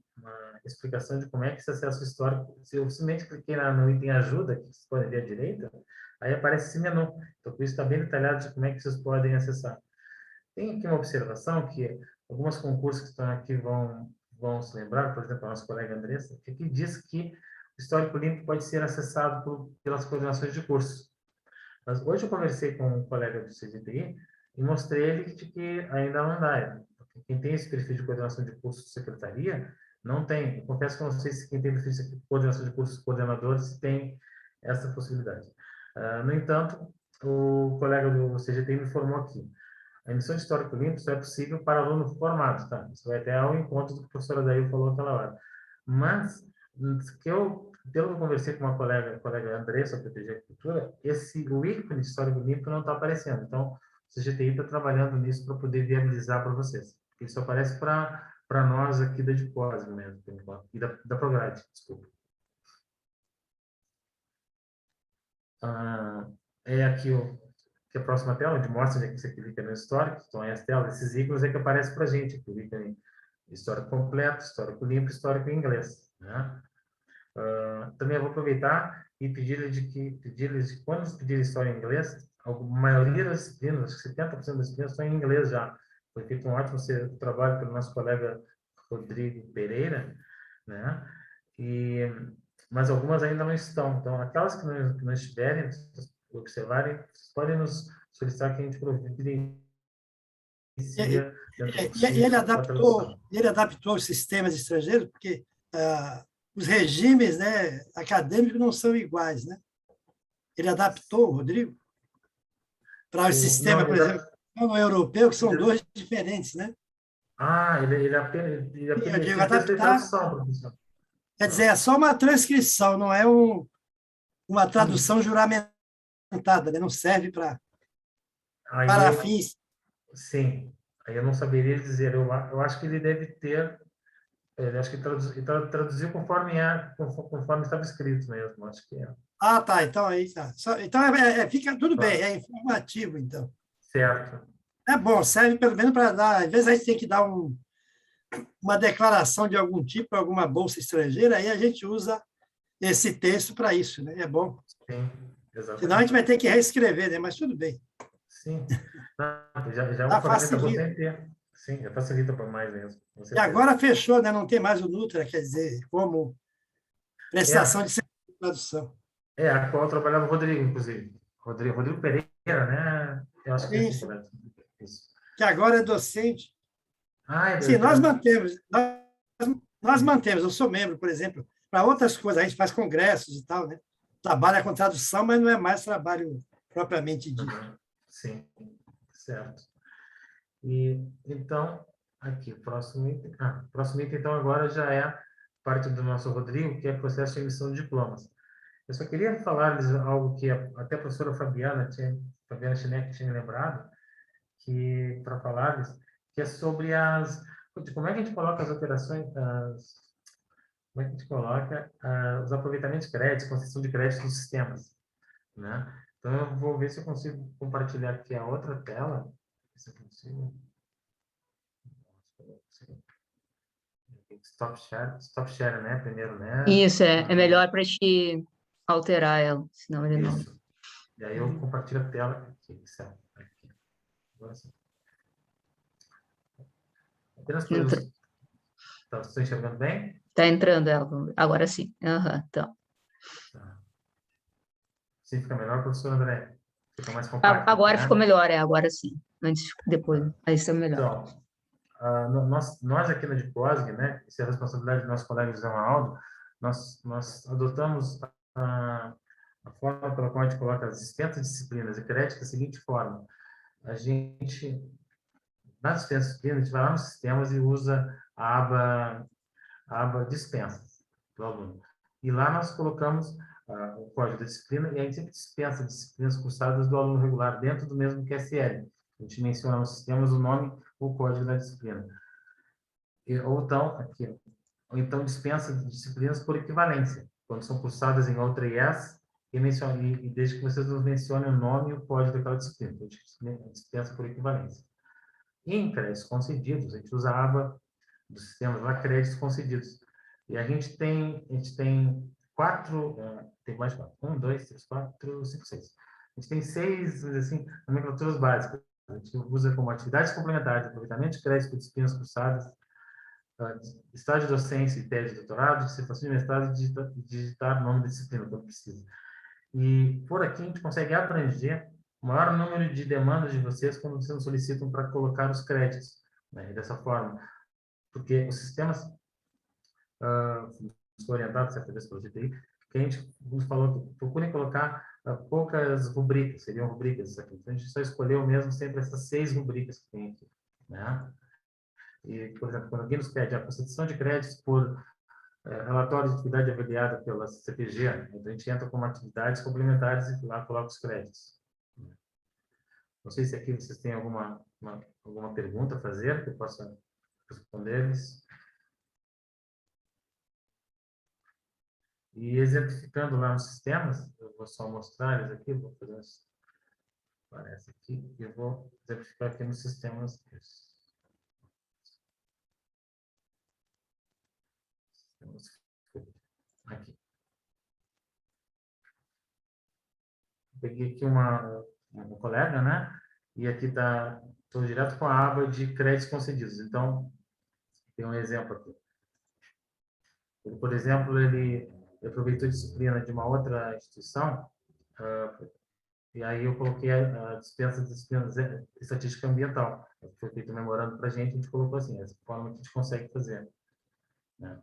explicação de como é que se acessa o histórico. Se eu simplesmente cliquei no item ajuda, que vocês podem ver à direita, aí aparece esse menu. Então, por isso está bem detalhado de como é que vocês podem acessar. Tem aqui uma observação que alguns concursos que estão aqui vão se lembrar, por exemplo, a nossa colega Andressa, que aqui diz que o histórico limpo pode ser acessado pelas coordenações de cursos. Mas hoje eu conversei com um colega do CGTI e mostrei ele de que ainda não dá. Porque quem tem esse perfil de coordenação de cursos de secretaria, não tem. Eu confesso que eu não sei se quem tem perfil de coordenação de cursos coordenadores tem essa possibilidade. No entanto, o colega do CGTI me informou aqui. A emissão de histórico limpo só é possível para aluno formado, tá? Isso vai até ao encontro do que o professor Adair falou naquela hora. Mas, pelo que eu conversei com uma colega Andressa, da PPG Agricultura, o ícone de histórico limpo não está aparecendo. Então, o CGTI está trabalhando nisso para poder viabilizar para vocês. Ele só aparece para nós aqui da Dipose mesmo, por enquanto, e da Prograde, desculpa. É aqui que é a próxima tela, onde mostra onde é que você clica no histórico. Então, é as telas, esses ícones é que aparece para a gente. Aqui, o ícone histórico completo, histórico limpo, histórico em inglês. Né? Também eu vou aproveitar e pedir-lhes que, quando eles pedirem história em inglês, a maioria das disciplinas, acho que 70% das disciplinas estão em inglês já. Foi feito um ótimo trabalho pelo nosso colega Rodrigo Pereira, né? Mas algumas ainda não estão. Então, aquelas que não estiverem, observarem, podem nos solicitar que a gente providencie dentro do possível a tradução. Ele adaptou os sistemas estrangeiros, porque os regimes, né, acadêmicos não são iguais, né? Ele adaptou, Rodrigo, para o sistema, por exemplo, europeu, que são dois diferentes, né? Ele apenas Eu digo, fez adaptar, tradução, professor. quer dizer, é só uma transcrição, não é uma tradução juramentada, né? Não serve para fins. Sim, aí eu não saberia dizer. Eu acho que ele deve ter. Eu acho que traduziu conforme estava escrito mesmo. Acho que é. Ah, tá. Então aí tá. Então fica tudo bem, é informativo, então. Certo. É bom, serve pelo menos para dar. Às vezes a gente tem que dar uma declaração de algum tipo, alguma bolsa estrangeira, aí a gente usa esse texto para isso, né? É bom. Sim, exatamente. Senão a gente vai ter que reescrever, né? Mas tudo bem. Sim. Já é uma ferramenta boa sem ter. Sim, já facilita para mais mesmo. E agora fechou, né? Não tem mais o Nutra, quer dizer, como prestação de serviço de tradução. A qual trabalhava o Rodrigo, inclusive. Rodrigo Pereira, né? Eu acho que é Isso. Isso. Que agora é docente. É Sim, nós mantemos. Eu sou membro, por exemplo, para outras coisas, a gente faz congressos e tal, né? Trabalha com tradução, mas não é mais trabalho propriamente dito. Sim, certo. E então, aqui, o próximo item. Próximo item, então, agora já é parte do nosso Rodrigo, que é processo de emissão de diplomas. Eu só queria falar-lhes algo que até a professora Fabiana Chineck tinha lembrado, que para falar-lhes, que é sobre como é que a gente coloca as operações, como é que a gente coloca os aproveitamentos de créditos, concessão de créditos dos sistemas, né? Então, eu vou ver se eu consigo compartilhar aqui a outra tela, se eu consigo. Stop share, né? Primeiro, né? Isso, é melhor para te alterar ela, senão ele não... Isso. E aí eu compartilho a tela aqui, certo? Aqui. Agora sim. Apenas para os... Tá, vocês estão enxergando bem? Está entrando ela, agora sim. Então. Tá. Sim, fica melhor, professor André? Fica mais compacto. Agora né? ficou melhor, agora sim. Antes, depois, aí está melhor. Então, nós aqui na DIPOSG, né, isso é a responsabilidade do nosso colega José Ronaldo, nós adotamos a forma pela qual a gente coloca as dispensas de disciplinas e crédito da seguinte forma: a gente, nas dispensas de disciplinas, a gente vai lá nos sistemas e usa a aba dispensas do aluno. E lá nós colocamos o código da disciplina e a gente sempre dispensa disciplinas cursadas do aluno regular dentro do mesmo QSL. A gente menciona nos sistemas o nome, o código da disciplina. Ou então dispensa de disciplinas por equivalência, quando são cursadas em outra IES, e desde que vocês nos mencionem o nome e o código daquela disciplina. Então, a gente dispensa por equivalência. E em créditos concedidos, a gente usa a aba do sistema lá, créditos concedidos. E a gente tem tem mais 4. 1, 2, 3, 4, 5, 6. A gente tem 6, assim, nomenclaturas básicas. A gente usa como atividades complementares, aproveitamento de créditos por disciplinas cursadas, estágio de docência e tese de doutorado, dissertação de mestrado e digitar o nome da disciplina que eu preciso. E por aqui a gente consegue abranger o maior número de demandas de vocês quando vocês nos solicitam para colocar os créditos, né? E dessa forma, porque os sistemas orientados, certa vez pelo GTI, que a gente falou que procurem colocar poucas rubricas, seriam rubricas aqui. Então, a gente só escolheu mesmo sempre essas 6 rubricas que tem aqui, né? E, por exemplo, quando alguém nos pede a concessão de créditos por relatório de atividade avaliada pela CPG, então a gente entra como atividades complementares e lá coloca os créditos. Não sei se aqui vocês têm alguma pergunta a fazer que eu possa responder-lhes. E exemplificando lá nos sistemas, eu vou só mostrar eles aqui, vou fazer isso. Aparece aqui, e eu vou exemplificar aqui nos sistemas. Aqui. Peguei aqui uma colega, né? E aqui estou direto com a aba de créditos concedidos. Então, tem um exemplo aqui. Ele, por exemplo, ele aproveitou a disciplina de uma outra instituição, e aí eu coloquei a dispensa de disciplinas de estatística ambiental. Foi feito um memorando para a gente colocou assim, essa forma que a gente consegue fazer, né?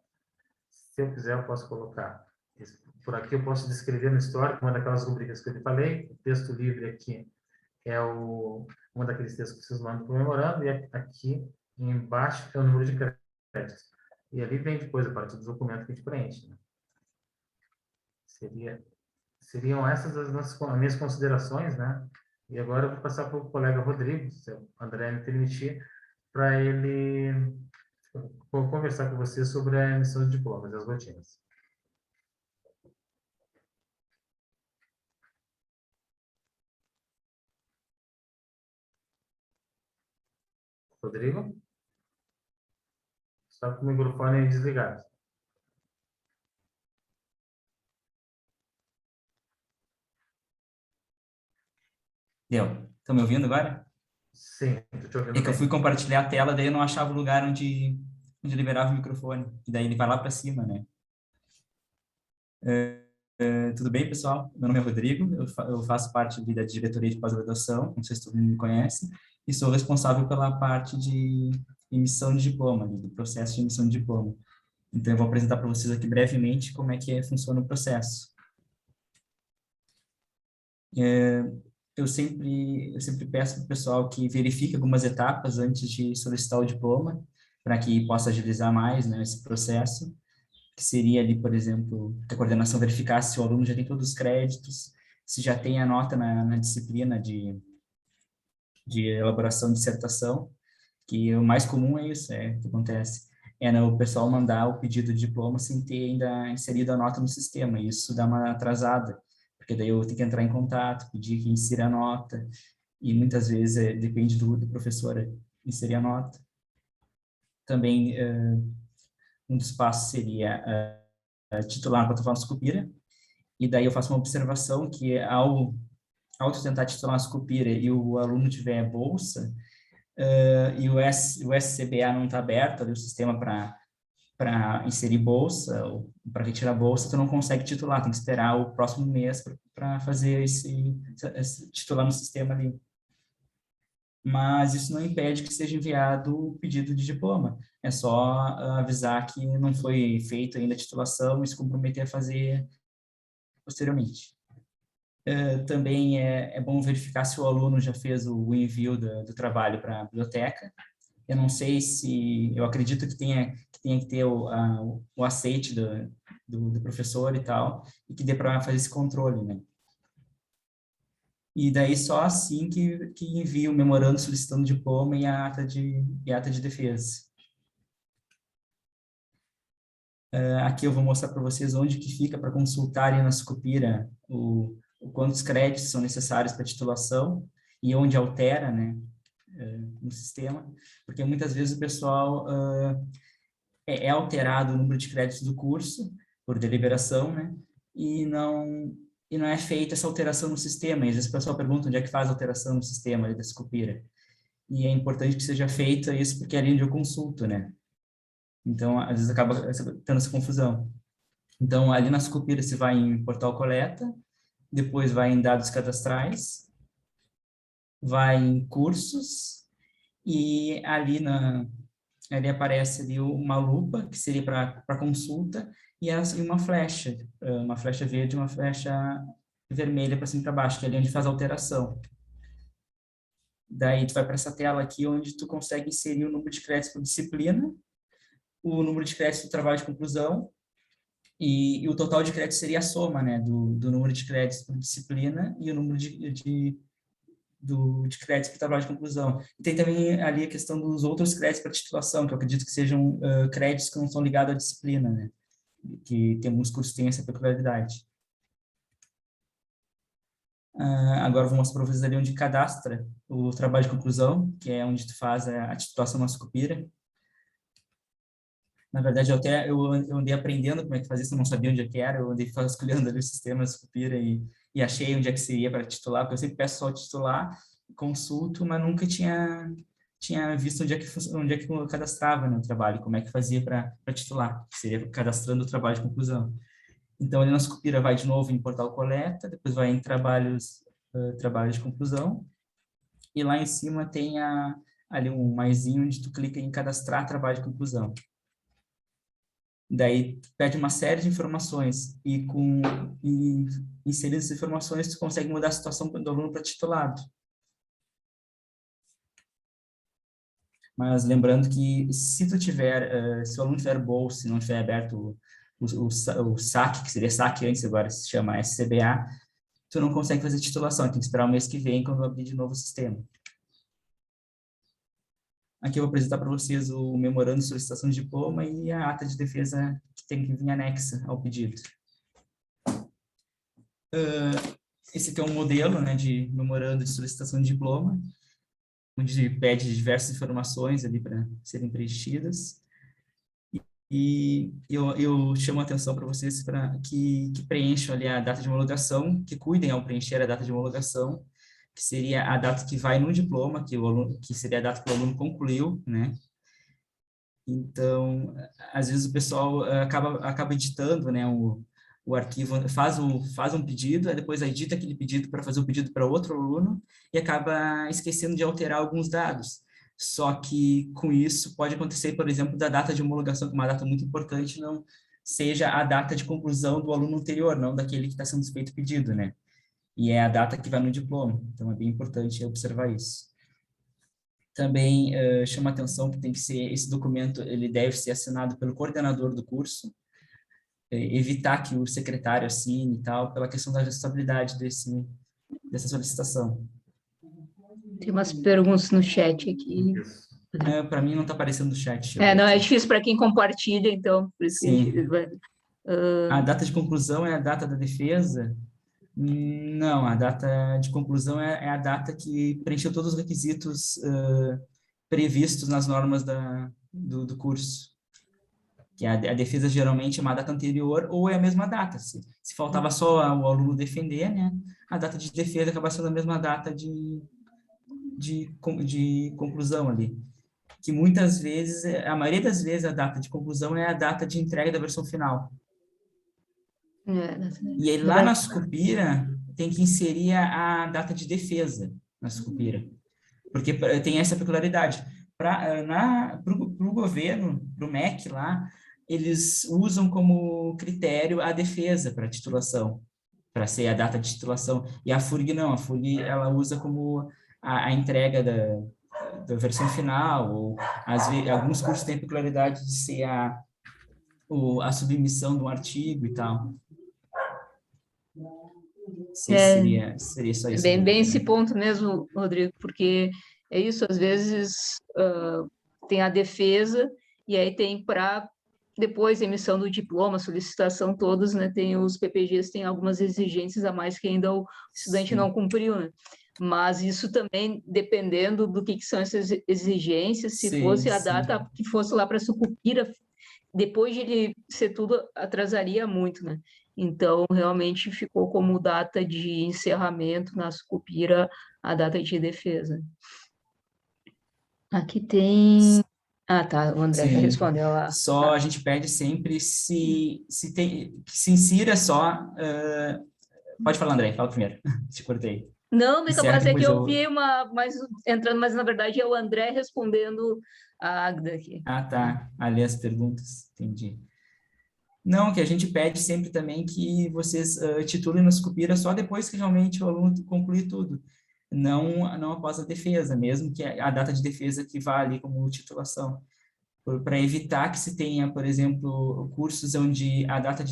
Se eu quiser, eu posso colocar. Por aqui eu posso descrever no histórico, uma daquelas rubricas que eu lhe falei. O texto livre aqui é uma daqueles textos que vocês mandam para o memorando, e aqui embaixo é o número de créditos. E ali vem depois a parte do documento que a gente preenche, né? Seriam essas as minhas considerações, né? E agora eu vou passar para o colega Rodrigo, se o André me permitir, para ele conversar com você sobre a emissão de diplomas e as rotinas. Rodrigo? Está com o microfone desligado. Deu. Estão me ouvindo agora? Sim, estou te ouvindo É que eu bem. fui compartilhar a tela, daí eu não achava o lugar onde liberava o microfone. E daí ele vai lá para cima, né? Tudo bem, pessoal? Meu nome é Rodrigo, eu faço parte da diretoria de pós-graduação, não sei se todo mundo me conhece, e sou responsável pela parte de emissão de diploma, do processo de emissão de diploma. Então, eu vou apresentar para vocês aqui brevemente como é que funciona o processo. Eu sempre peço para o pessoal que verifique algumas etapas antes de solicitar o diploma, para que possa agilizar mais, né, esse processo, que seria ali, por exemplo, que a coordenação verificasse se o aluno já tem todos os créditos, se já tem a nota na disciplina de elaboração de dissertação, que o mais comum é isso, que acontece, o pessoal mandar o pedido de diploma sem ter ainda inserido a nota no sistema, e isso dá uma atrasada, porque daí eu tenho que entrar em contato, pedir que insira a nota, e muitas vezes depende do professor inserir a nota. Também, um dos passos seria titular na plataforma Sucupira, e daí eu faço uma observação que ao tentar titular na Sucupira e o aluno tiver bolsa, e o SCBA não está aberto, ali o sistema para inserir bolsa, ou para retirar bolsa, tu não consegue titular, tem que esperar o próximo mês para fazer esse titular no sistema ali. Mas isso não impede que seja enviado o pedido de diploma. É só avisar que não foi feita ainda a titulação e se comprometer a fazer posteriormente. Também é bom verificar se o aluno já fez o envio do trabalho para a biblioteca. Eu não sei se... Eu acredito que tenha que ter o aceite do professor e tal, e que dê para fazer esse controle, né? E daí só assim que envia o memorando solicitando diploma e a ata de defesa. Aqui eu vou mostrar para vocês onde que fica para consultarem na Sucupira quantos créditos são necessários para titulação e onde altera, né, no sistema, porque muitas vezes o pessoal é alterado o número de créditos do curso por deliberação, né, e não e não é feita essa alteração no sistema. E às vezes o pessoal pergunta onde é que faz a alteração no sistema ali da Sucupira. E é importante que seja feita isso porque é ali onde eu consulto, né? Então, às vezes acaba tendo essa confusão. Então, ali na Sucupira se vai em portal coleta, depois vai em dados cadastrais, vai em cursos, e ali aparece ali uma lupa, que seria para consulta, e uma flecha verde e uma flecha vermelha para cima e para baixo, que é ali onde faz a alteração. Daí tu vai para essa tela aqui, onde tu consegue inserir o número de créditos por disciplina, o número de créditos do trabalho de conclusão, e o total de créditos seria a soma, né, do número de créditos por disciplina e o número de créditos para o trabalho de conclusão. E tem também ali a questão dos outros créditos para titulação, que eu acredito que sejam créditos que não são ligados à disciplina, né? Que tem alguns cursos que têm essa peculiaridade. Agora eu vou mostrar para vocês ali onde cadastra o trabalho de conclusão, que é onde tu faz a titulação na Sucupira. Na verdade, eu andei aprendendo como é que fazia isso, eu não sabia onde é que era, eu andei vasculhando ali o sistema da Sucupira e achei onde é que seria para titular, porque eu sempre peço só titular, consulto, mas nunca tinha visto onde é que eu cadastrava, né, o trabalho, como é que fazia para titular, que seria cadastrando o trabalho de conclusão. Então, ali na Sucupira vai de novo em portal coleta, depois vai em trabalhos de conclusão, e lá em cima tem ali um maisinho onde tu clica em cadastrar trabalho de conclusão. Daí pede uma série de informações e inserindo essas informações tu consegue mudar a situação do aluno para titulado. Mas lembrando que se o aluno tiver bolsa, se não tiver aberto o SAC, que seria SAC antes, agora se chama SCBA, tu não consegue fazer titulação, tem que esperar o mês que vem quando abrir de novo o sistema. Aqui eu vou apresentar para vocês o memorando de solicitação de diploma e a ata de defesa que tem que vir anexa ao pedido. Esse aqui é um modelo, né, de memorando de solicitação de diploma, onde pede diversas informações ali para serem preenchidas. E eu chamo a atenção para vocês para que preencham ali a data de homologação, que cuidem ao preencher a data de homologação, que seria a data que vai no diploma, que seria a data que o aluno concluiu, né? Então, às vezes o pessoal acaba editando, né, o arquivo, faz um pedido, aí depois edita aquele pedido para fazer o pedido para outro aluno e acaba esquecendo de alterar alguns dados. Só que com isso pode acontecer, por exemplo, da data de homologação, que é uma data muito importante, não seja a data de conclusão do aluno anterior, não daquele que está sendo feito o pedido, né? E é a data que vai no diploma. Então, é bem importante observar isso. Também chama a atenção que esse documento ele deve ser assinado pelo coordenador do curso, evitar que o secretário assine e tal, pela questão da ajustabilidade dessa solicitação. Tem umas perguntas no chat aqui. Para mim não está aparecendo no chat. Não, é difícil para quem compartilha, então, por isso que a gente vai... A data de conclusão é a data da defesa? Não, a data de conclusão é a data que preencheu todos os requisitos previstos nas normas do curso. Que a defesa geralmente é uma data anterior ou é a mesma data. Se faltava só o aluno defender, né, a data de defesa acaba sendo a mesma data de conclusão ali. Que muitas vezes, a maioria das vezes, a data de conclusão é a data de entrega da versão final. E aí, lá na Sucupira, tem que inserir a data de defesa na Sucupira. Porque tem essa peculiaridade. Para o governo, para o MEC lá, eles usam como critério a defesa para titulação, para ser a data de titulação. E a FURG não, a FURG ela usa como a entrega da versão final, ou alguns cursos têm a peculiaridade de ser a submissão de um artigo e tal. Seria só isso. Bem esse ponto mesmo, Rodrigo, porque é isso, às vezes tem a defesa, e aí tem para depois a emissão do diploma, solicitação, todos, né, tem os PPGs, tem algumas exigências a mais que ainda o estudante não cumpriu, né? Mas isso também, dependendo do que são essas exigências, se fosse a data que fosse lá para a Sucupira, depois de ele ser tudo, atrasaria muito, né? Então, realmente ficou como data de encerramento na Sucupira a data de defesa. Aqui tem... Ah, tá, o André já Sim. respondeu lá. Só a gente pede sempre que se insira só. Pode falar, André, fala primeiro. Te cortei. Não, me Encerra, capaz é que depois eu vi entrando, mas na verdade é o André respondendo a Agda aqui. Ah, tá. Ali as perguntas, entendi. Não, que a gente pede sempre também que vocês titulem no Sucupira só depois que realmente o aluno concluir tudo. Não após a defesa, mesmo que a data de defesa que vá ali como titulação. Para evitar que se tenha, por exemplo, cursos onde a data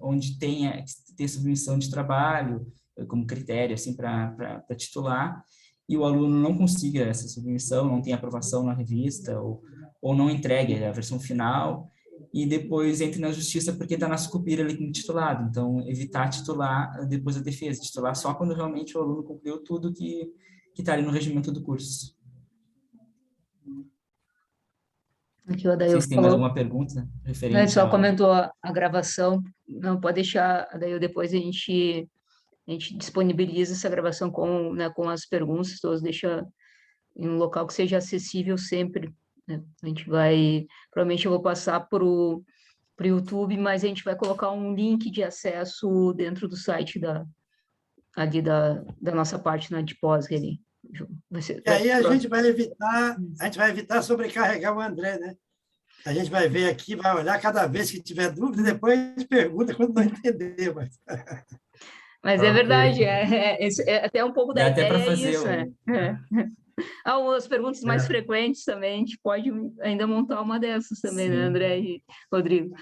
onde tenha que ter submissão de trabalho como critério assim para titular e o aluno não consiga essa submissão, não tenha aprovação na revista ou não entregue a versão final e depois entre na justiça porque está na Sucupira ali como titulado. Então, evitar titular depois da defesa, titular só quando realmente o aluno concluiu tudo que está ali no regimento do curso. Aqui o Adail Vocês têm mais falou, alguma pergunta ele referente só ao... comentou a gravação, não pode deixar, Adail, depois a gente disponibiliza essa gravação com as perguntas, todas deixa em um local que seja acessível sempre, né? A gente vai, provavelmente eu vou passar para o YouTube, mas a gente vai colocar um link de acesso dentro do site ali da nossa parte na de pós ali. E aí a gente vai evitar sobrecarregar o André, né? A gente vai ver aqui, vai olhar cada vez que tiver dúvida, depois pergunta quando não entender. Mas é Ok. verdade, até um pouco da Dá até para ideia é fazer isso, né? As perguntas mais frequentes também, a gente pode ainda montar uma dessas também, né, Sim. André e Rodrigo?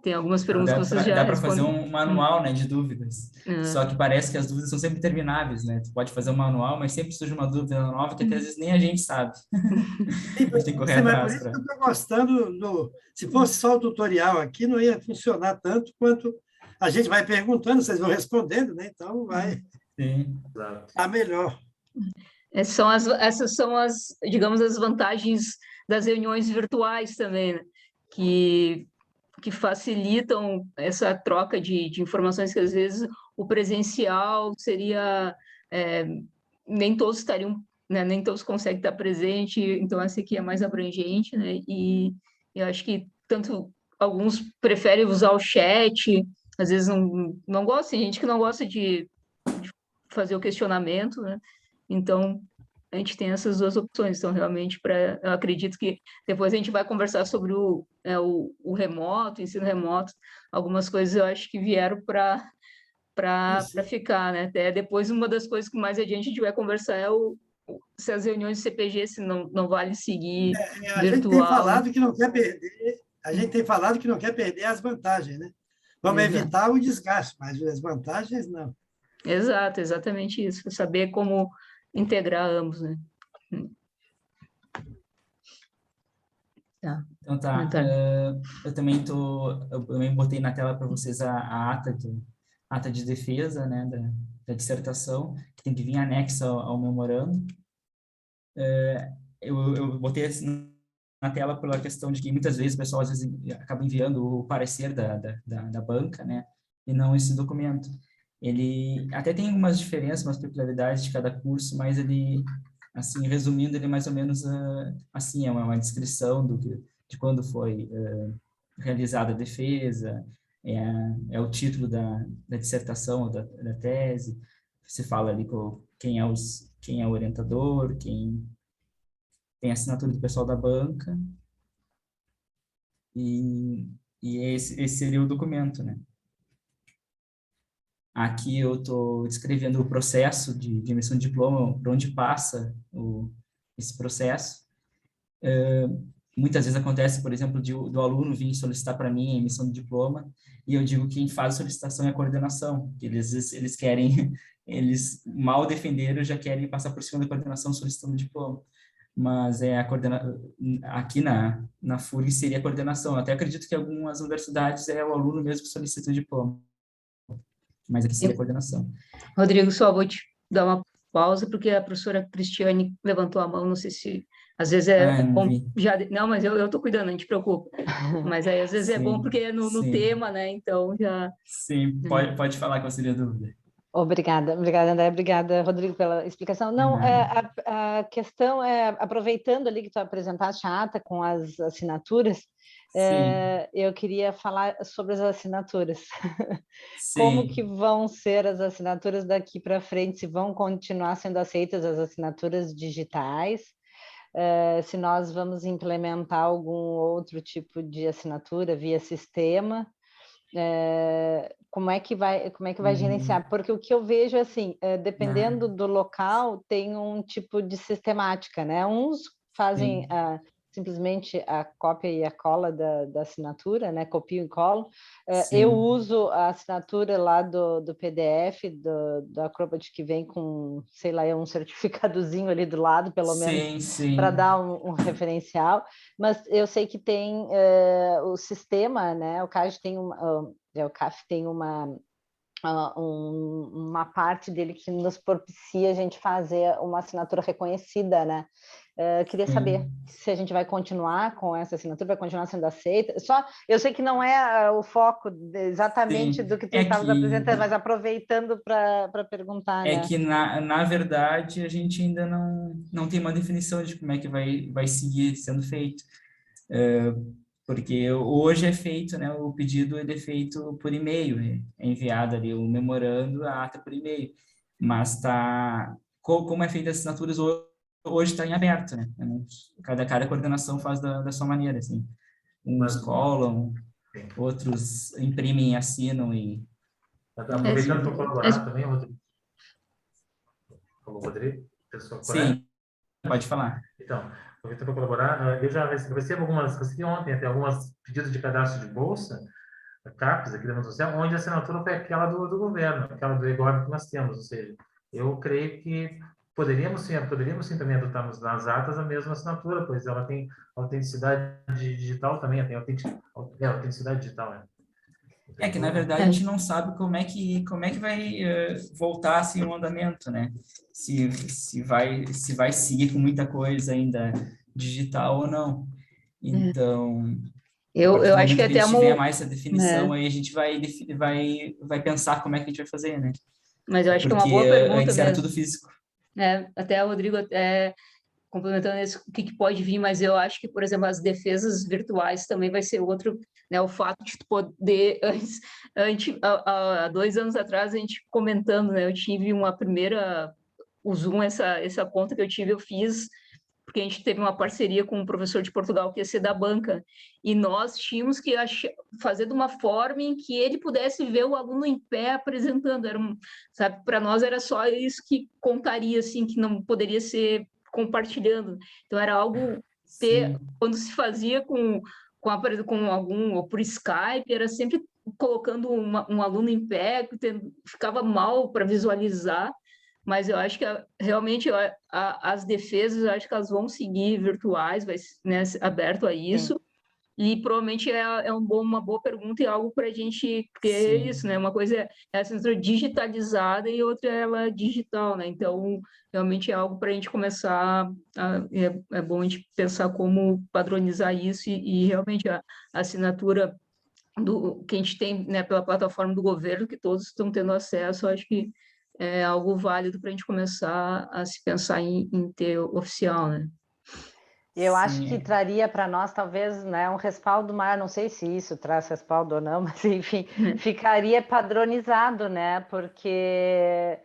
Tem algumas perguntas que vocês já Dá para fazer respondem. um manual, né, de dúvidas. Só que parece que as dúvidas são sempre intermináveis, né? Tu pode fazer um manual, mas sempre surge uma dúvida nova que até às vezes nem a gente sabe. A gente tem que correr Mas por atrás. isso que eu estou gostando se fosse só o tutorial aqui, não ia funcionar tanto quanto a gente vai perguntando, vocês vão respondendo, né? Então vai Sim. estar melhor. Essas são digamos, as vantagens das reuniões virtuais também, né? Que facilitam essa troca de informações que às vezes o presencial seria nem todos estariam, né, nem todos conseguem estar presente, então essa aqui é mais abrangente, né? E eu acho que tanto alguns preferem usar o chat, às vezes não gosta, tem gente que não gosta de fazer o questionamento, né? Então a gente tem essas duas opções. Então, realmente, eu acredito que depois a gente vai conversar sobre o remoto, ensino remoto, algumas coisas eu acho que vieram para ficar, né? Até depois, uma das coisas que mais adiante a gente vai conversar é se as reuniões de CPG se não vale seguir A gente tem virtual. falado que não quer perder, a gente tem falado que não quer perder as vantagens, né? Vamos evitar o desgaste, mas as vantagens não. Exato, exatamente isso. Saber como integrar ambos, né? Tá. Então tá. Eu também botei na tela para vocês a ata de defesa, né, da dissertação, que tem que vir anexa ao memorando. Eu botei assim na tela pela questão de que muitas vezes o pessoal às vezes acaba enviando o parecer da banca, né, e não esse documento. Ele até tem umas diferenças, umas peculiaridades de cada curso, mas ele, assim, resumindo, ele é mais ou menos assim, é uma descrição de quando foi realizada a defesa, é o título da dissertação ou da tese, você fala ali quem é o orientador, quem tem a assinatura do pessoal da banca, e esse seria o documento, né? Aqui eu estou descrevendo o processo de emissão de diploma, por onde passa esse processo. Muitas vezes acontece, por exemplo, do aluno vir solicitar para mim a emissão de diploma, e eu digo que quem faz a solicitação é a coordenação, que eles querem, eles mal defenderam, já querem passar por cima da coordenação solicitando o diploma. Mas aqui na FURG seria a coordenação. Eu até acredito que em algumas universidades é o aluno mesmo que solicita o diploma. Mas aqui seria a coordenação. Rodrigo, só vou te dar uma pausa, porque a professora Cristiane levantou a mão, não sei se Às vezes é não bom, vi. não, mas eu tô cuidando, não te preocupa. Mas aí às vezes é bom Sim, porque é no sim, tema, né? Então já. sim. Pode falar qual seria a dúvida. Obrigada, André, obrigada, Rodrigo, pela explicação. De Não, nada. a questão é, aproveitando ali que tu apresentaste a ata com as assinaturas, Sim, eu queria falar sobre as assinaturas. Como que sim. vão ser as assinaturas daqui para frente? Se vão continuar sendo aceitas as assinaturas digitais? Se nós vamos implementar algum outro tipo de assinatura via sistema? Como é que vai gerenciar? Porque o que eu vejo é assim, dependendo do local, tem um tipo de sistemática, né? Uns fazem Sim, simplesmente a cópia e a cola da assinatura, né? Copio e colo. Eu sim, uso a assinatura lá do PDF, do Acrobat, que vem com, sei lá, um certificadozinho ali do lado, pelo menos, sim, para sim, dar um referencial. Mas eu sei que tem o sistema, né? O CAF tem uma parte dele que nos propicia a gente fazer uma assinatura reconhecida, né? Queria saber sim. se a gente vai continuar com essa assinatura, vai continuar sendo aceita. Só, eu sei que não é o foco exatamente Sim. do que tu estavas apresentando, mas aproveitando para perguntar, É né? que na verdade, a gente ainda não tem uma definição de como é que vai seguir sendo feito. Porque hoje é feito, né, o pedido ele é feito por e-mail, é enviado ali o memorando, a ata por e-mail, mas como é feita as assinaturas hoje está em aberto, né? Cada coordenação faz da sua maneira, assim. Uns Mas, colam, sim. outros imprimem, assinam e É, Aproveitando para colaborar também, Rodrigo. Falou, Rodrigo, pessoa correta? sim, pode falar. Então, aproveitando para colaborar, eu já recebi recebi ontem até alguns pedidos de cadastro de bolsa, CAPES, aqui da Movimento Social, onde a assinatura foi aquela do governo, aquela do EGOV que nós temos, ou seja, eu creio que poderíamos sim também adotar nas atas a mesma assinatura, pois ela tem autenticidade digital também, tem autenticidade digital, né? É que, na Então, verdade, a gente não sabe como é que vai voltar assim, o andamento, né? Se vai seguir com muita coisa ainda digital ou não. Então, a partir eu do acho que momento que a até gente tiver uma. mais essa Né? definição, aí a gente vai pensar como é que a gente vai fazer, né? Mas eu acho que é uma Porque boa pergunta antes era mesmo. tudo físico. Né? Até o Rodrigo, complementando isso, o que pode vir, mas eu acho que, por exemplo, as defesas virtuais também vai ser outro, né? O fato de tu poder, há 2 anos atrás, a gente comentando, né? Eu tive uma primeira, o Zoom, essa conta que eu tive, eu fiz porque a gente teve uma parceria com um professor de Portugal que ia ser da banca, e nós tínhamos que fazer de uma forma em que ele pudesse ver o aluno em pé apresentando, sabe, para nós era só isso que contaria, assim, que não poderia ser compartilhando, então era algo Sim, quando se fazia com algum, ou por Skype, era sempre colocando um aluno em pé, ficava mal para visualizar, mas eu acho que realmente as defesas, eu acho que elas vão seguir virtuais, vai, né, aberto a Sim. isso, e provavelmente uma boa pergunta e algo para a gente ter sim, isso, né? Uma coisa é a assinatura digitalizada e outra é ela digital, né? Então, realmente é algo para a gente começar, é bom a gente pensar como padronizar isso e realmente a assinatura que a gente tem, né, pela plataforma do governo, que todos estão tendo acesso, acho que é algo válido para a gente começar a se pensar em ter oficial, né? Eu acho sim. que traria para nós, talvez, né, um respaldo maior, não sei se isso traz respaldo ou não, mas enfim, ficaria padronizado, né? Porque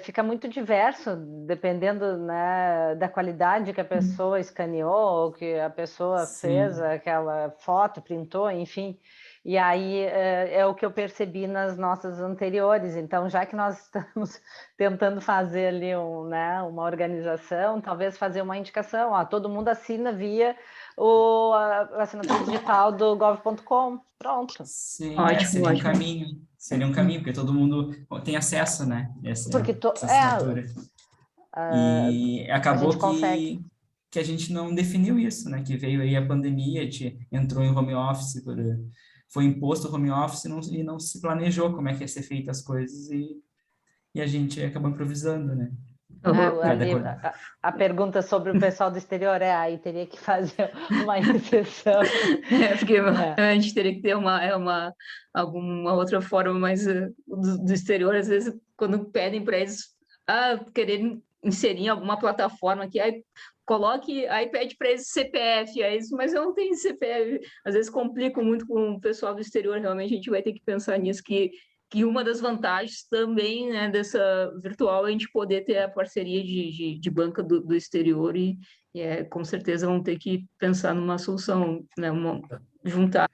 fica muito diverso, dependendo, né, da qualidade que a pessoa escaneou, ou que a pessoa fez Sim, aquela foto, printou, enfim. E aí é o que eu percebi nas nossas anteriores. Então, já que nós estamos tentando fazer ali né, uma organização, talvez fazer uma indicação, ó, todo mundo assina via a assinatura digital do gov.com. Pronto. sim, Ótimo, seria um ótimo. caminho. Seria um caminho, porque todo mundo tem acesso, né? Porque Essa assinatura. a E acabou gente consegue. que a gente não definiu isso, né? Que veio aí a pandemia, entrou em home office, foi imposto o home office e não se planejou como é que ia ser feita as coisas e a gente acabou improvisando, né? A pergunta sobre o pessoal do exterior aí teria que fazer uma exceção. Porque a gente teria que ter alguma outra forma, mas do exterior, às vezes, quando pedem para eles quererem inserir em alguma plataforma aqui, aí pede para eles CPF, mas eu não tenho CPF. Às vezes complicam muito com o pessoal do exterior, realmente a gente vai ter que pensar nisso, que uma das vantagens também, né, dessa virtual é a gente poder ter a parceria de banca do exterior com certeza vão ter que pensar numa solução, né, juntar.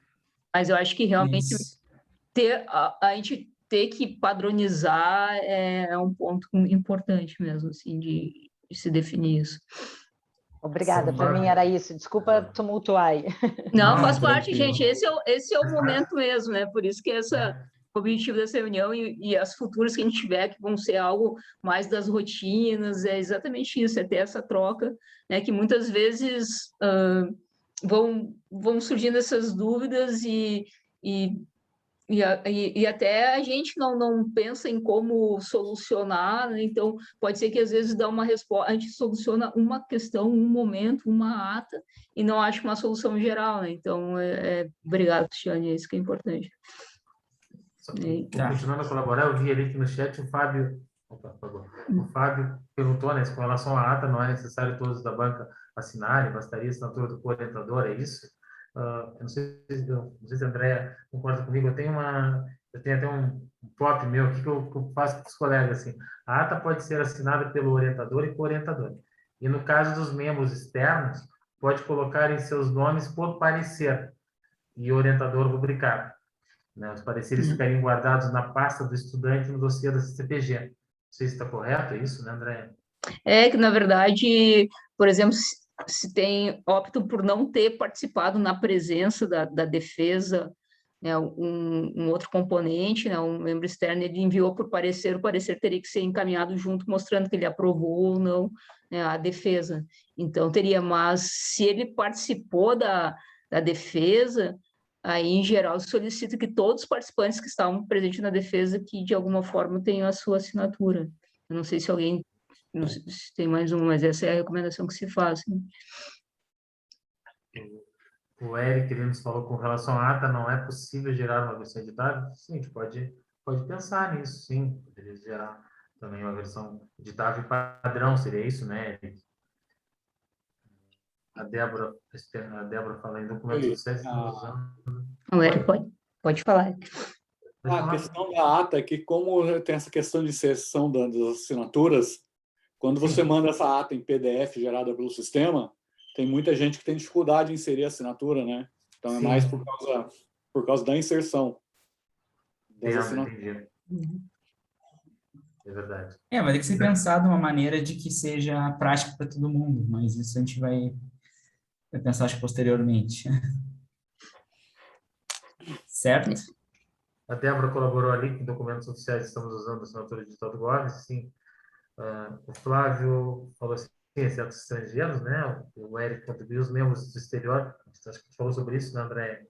Mas eu acho que realmente Isso. a gente ter que padronizar é um ponto importante mesmo, assim, de se definir isso. Obrigada, para mim era isso. Desculpa tumultuar aí. Não, faz parte, tranquilo. gente. Esse é o momento mesmo, né? Por isso que o objetivo dessa reunião e as futuras que a gente tiver, que vão ser algo mais das rotinas, é exatamente isso, é ter essa troca, né? Que muitas vezes vão surgindo essas dúvidas e até a gente não pensa em como solucionar, né? Então pode ser que às vezes dá uma resposta, a gente soluciona uma questão, um momento, uma ata, e não acha uma solução geral, né? Então, obrigado, Cristiane, é isso que é importante. Continuando a colaborar, eu vi ali que no chat o Fábio, o Fábio perguntou, né, se com relação à ata não é necessário todos da banca assinarem, bastaria a assinatura do co-orientador, é isso? Eu não sei se a Andrea concorda comigo, eu tenho até um pop meu aqui que eu faço para os colegas, assim, a ata pode ser assinada pelo orientador e co-orientador, e no caso dos membros externos, pode colocar em seus nomes por parecer, e o orientador rubricar, né? Os pareceres ficariam guardados na pasta do estudante no dossiê da CCPG. Não sei se está correto, é isso, né, André? É que, na verdade, por exemplo, se optam por não ter participado na presença da defesa, né, um outro componente, né, um membro externo, ele enviou por parecer, o parecer teria que ser encaminhado junto, mostrando que ele aprovou ou não, né, a defesa. Então, mas se ele participou da defesa, aí, em geral, solicita que todos os participantes que estavam presentes na defesa, que de alguma forma tenham a sua assinatura. Eu não sei se alguém, não sei se tem mais uma, mas essa é a recomendação que se faz. Né? O Eric, ele nos falou com relação à ata, não é possível gerar uma versão editável? Sim, a gente pode pensar nisso, sim. Poderia gerar também uma versão editável padrão, seria isso, né, Eric? A Débora fala em documentos do SESC, O Eric pode falar. A questão da ata é que, como tem essa questão de inserção das assinaturas, quando você manda essa ata em PDF gerada pelo sistema, tem muita gente que tem dificuldade em inserir a assinatura, né? Então, é mais por causa da inserção das assinaturas. É verdade. Vai ter que ser pensado de uma maneira de que seja prático para todo mundo, mas isso a gente vai pensar, acho, posteriormente. Certo? A Débora colaborou ali que documentos oficiais estamos usando a assinatura digital do Gomes, sim. O Flávio falou assim, exceto estrangeiros, né? O Eric contribuiu, os membros do exterior, acho que a gente falou sobre isso, né, André?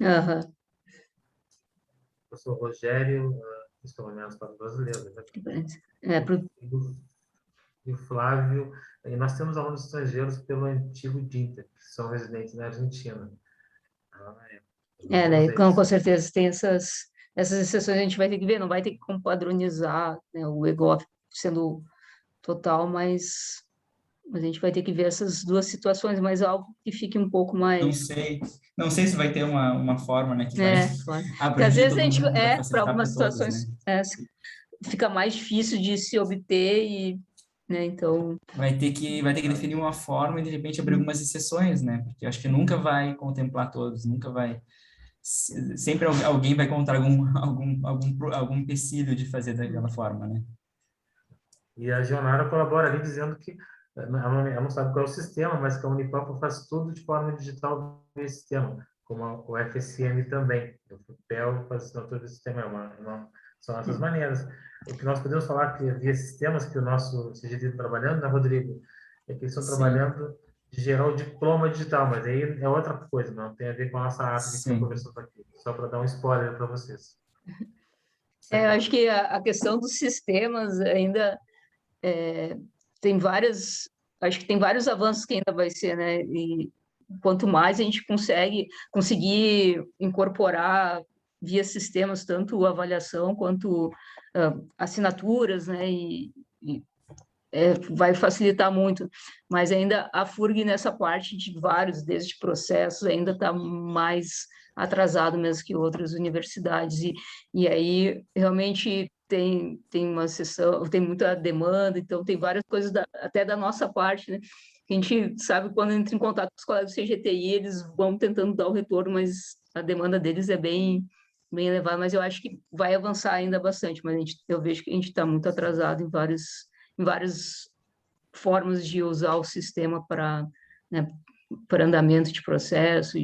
Aham. O professor Rogério, estou olhando para os brasileiros, né? E o Flávio, e nós temos alunos estrangeiros pelo antigo DINTA, que são residentes na Argentina. Daí, com certeza tem essas exceções, a gente vai ter que ver, não vai ter que compadronizar, né, o EGOV sendo total, mas a gente vai ter que ver essas duas situações, mas algo que fique um pouco mais... Não sei se vai ter uma forma, né, que vai claro. Porque às abranger vezes todo a gente, mundo para para facilitar algumas para todos, situações, né? Fica mais difícil de se obter e, né, então... Vai ter que definir uma forma e, de repente, abrir algumas exceções, né? Porque eu acho que nunca vai contemplar todos, nunca vai... Sempre alguém vai encontrar algum empecilho de fazer daquela forma, né? E a Gionara colabora ali dizendo que ela não sabe qual é o sistema, mas que a Unipampa faz tudo de forma digital via sistema, como o FSM também. O PEL faz assinatura do sistema, são essas maneiras. O que nós podemos falar que via sistemas que o nosso CGD está trabalhando, né, Rodrigo? É que eles estão trabalhando de gerar o diploma digital, mas aí é outra coisa, não tem a ver com a nossa ata que está conversando aqui. Só para dar um spoiler para vocês. Eu acho que a questão dos sistemas ainda tem várias, acho que tem vários avanços que ainda vai ser, né? E quanto mais a gente conseguir incorporar via sistemas, tanto avaliação quanto assinaturas, né? Vai facilitar muito, mas ainda a FURG nessa parte de vários desses processos ainda está mais atrasado mesmo que outras universidades, e aí realmente tem uma sessão, tem muita demanda, então tem várias coisas até da nossa parte, né? A gente sabe quando entra em contato com os colegas do CGTI, eles vão tentando dar o retorno, mas a demanda deles é bem elevada, mas eu acho que vai avançar ainda bastante, mas eu vejo que a gente está muito atrasado em várias formas de usar o sistema para, né, para andamento de processo,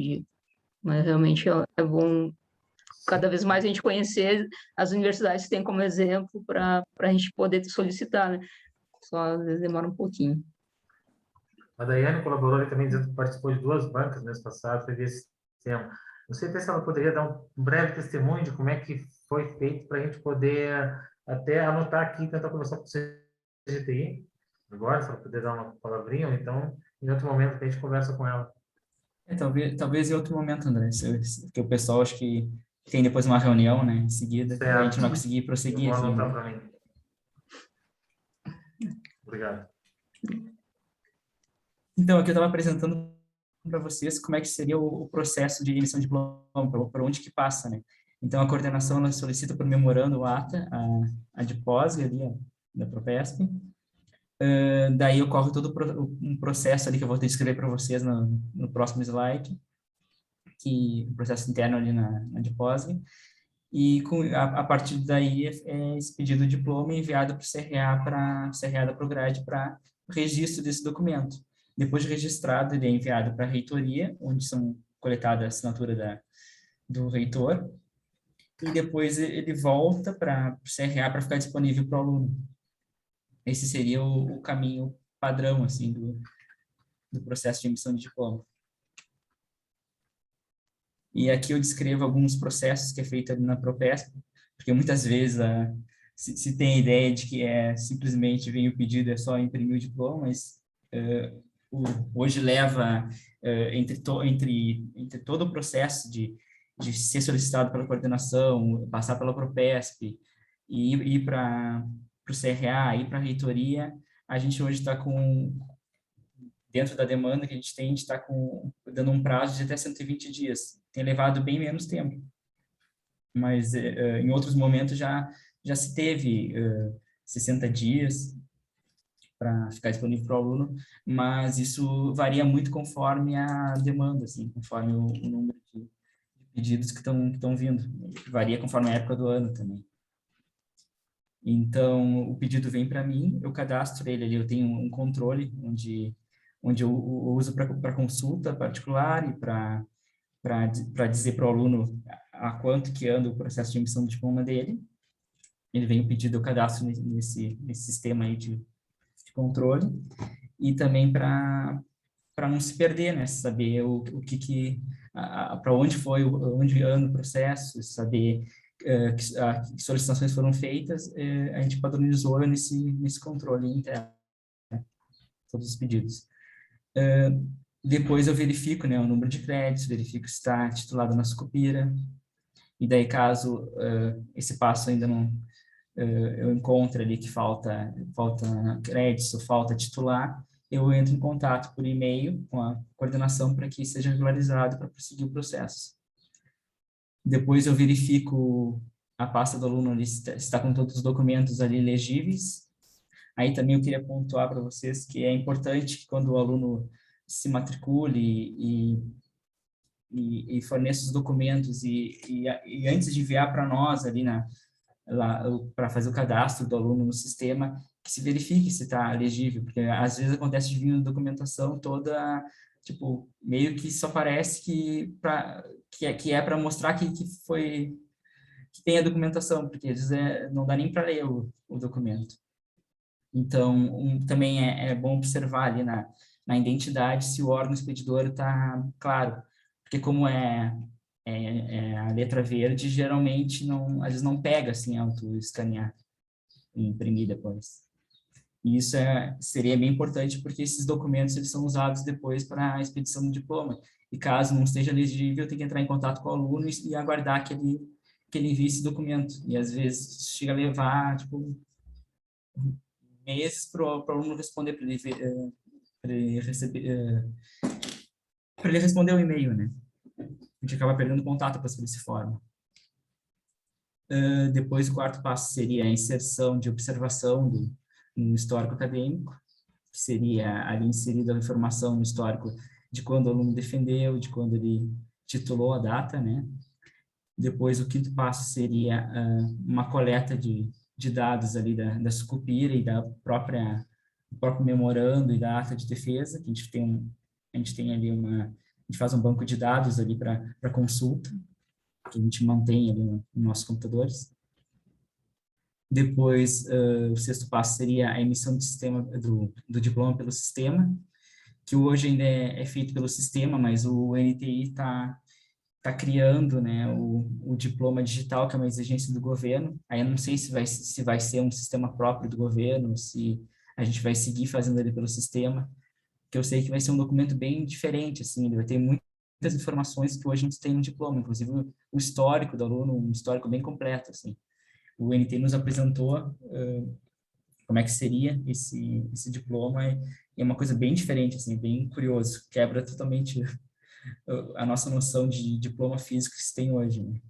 mas realmente é bom cada vez mais a gente conhecer as universidades que tem como exemplo para a gente poder solicitar, né? Só às vezes demora um pouquinho. A Daiane colaborou ali também, dizendo que participou de 2 bancas no mês passado, teve esse tema. Não sei se ela poderia dar um breve testemunho de como é que foi feito para a gente poder até anotar aqui e tentar conversar com o CGTI. Agora, se ela puder dar uma palavrinha, ou então, em outro momento, a gente conversa com ela. Talvez em outro momento, André, porque o pessoal acho que tem depois uma reunião, né, em seguida, Certo. a gente não vai conseguir prosseguir. Eu vou Assim, anotar né? para mim. Obrigado. Então, aqui eu estava apresentando para vocês como é que seria o processo de emissão de diploma, para onde que passa, né? Então, a coordenação ela solicita por memorando o ATA, a de pós ali, da Propesp. Daí ocorre todo um processo ali que eu vou descrever para vocês no próximo slide, que o processo interno ali na de pós. E a partir daí é expedido o diploma e enviado para o CRA da Prograde para registro desse documento. Depois de registrado, ele é enviado para a reitoria, onde são coletadas a assinatura do reitor, e depois ele volta para o CRA para ficar disponível para o aluno. Esse seria o caminho padrão assim do processo de emissão de diploma. E aqui eu descrevo alguns processos que é feito ali na Propesp, porque muitas vezes se tem a ideia de que simplesmente vem o pedido, é só imprimir o diploma, mas hoje leva entre todo o processo de ser solicitado pela coordenação, passar pela Propesp, e ir para o CRA, ir para a reitoria, a gente hoje está dentro da demanda que a gente está dando um prazo de até 120 dias. Tem levado bem menos tempo. Mas em outros momentos já se teve 60 dias para ficar disponível para o aluno, mas isso varia muito conforme a demanda, assim, conforme o número de pedidos que estão vindo. Varia conforme a época do ano também. Então, o pedido vem para mim, eu cadastro ele ali, eu tenho um controle onde eu uso para consulta particular e para dizer para o aluno a quanto que anda o processo de emissão do diploma dele. Ele vem o pedido, eu cadastro nesse sistema aí de controle, e também para não se perder, né? Saber o que para onde anda o processo, saber que solicitações foram feitas, a gente padronizou nesse controle interno, né? Todos os pedidos. Depois eu verifico, né, o número de créditos, verifico se está titulado na Sucupira, e daí caso esse passo ainda não eu encontro ali que falta créditos ou falta titular, eu entro em contato por e-mail com a coordenação para que seja regularizado para prosseguir o processo. Depois eu verifico a pasta do aluno ali, se está com todos os documentos ali legíveis. Aí também eu queria pontuar para vocês que é importante que quando o aluno se matricule e forneça os documentos e antes de enviar para nós ali para fazer o cadastro do aluno no sistema, que se verifique se está legível, porque às vezes acontece de vir uma documentação toda, tipo, meio que só parece que é para mostrar que tem a documentação, porque às vezes não dá nem para ler o documento. Então, também é bom observar ali na identidade se o órgão expedidor está claro, porque como a letra verde, geralmente às vezes não pega assim, auto-escanear e imprimir depois. E isso seria bem importante porque esses documentos eles são usados depois para a expedição do diploma. E caso não esteja elegível, tem que entrar em contato com o aluno e aguardar que ele envie esse documento. E às vezes chega a levar tipo meses para o aluno responder, para ele receber, para ele responder o e-mail, né? A gente acaba perdendo contato depois que ele se forma. Depois, o quarto passo seria a inserção de observação no histórico acadêmico, que seria ali inserida a informação no histórico de quando o aluno defendeu, de quando ele titulou a data, né? Depois, o quinto passo seria uma coleta de dados ali da Sucupira e do próprio memorando e da ata de defesa, que a gente tem ali a gente faz um banco de dados ali para consulta, que a gente mantém ali nos nossos computadores. Depois, o sexto passo seria a emissão do diploma pelo sistema, que hoje ainda é feito pelo sistema, mas o NTI está criando, né, o diploma digital, que é uma exigência do governo. Aí eu não sei se vai ser um sistema próprio do governo, se a gente vai seguir fazendo ele pelo sistema, que eu sei que vai ser um documento bem diferente, assim, ele vai ter muitas informações que hoje a gente tem no diploma, inclusive o histórico do aluno, um histórico bem completo, assim. O NTI nos apresentou como é que seria esse diploma, e é uma coisa bem diferente, assim, bem curioso, quebra totalmente a nossa noção de diploma físico que se tem hoje, né?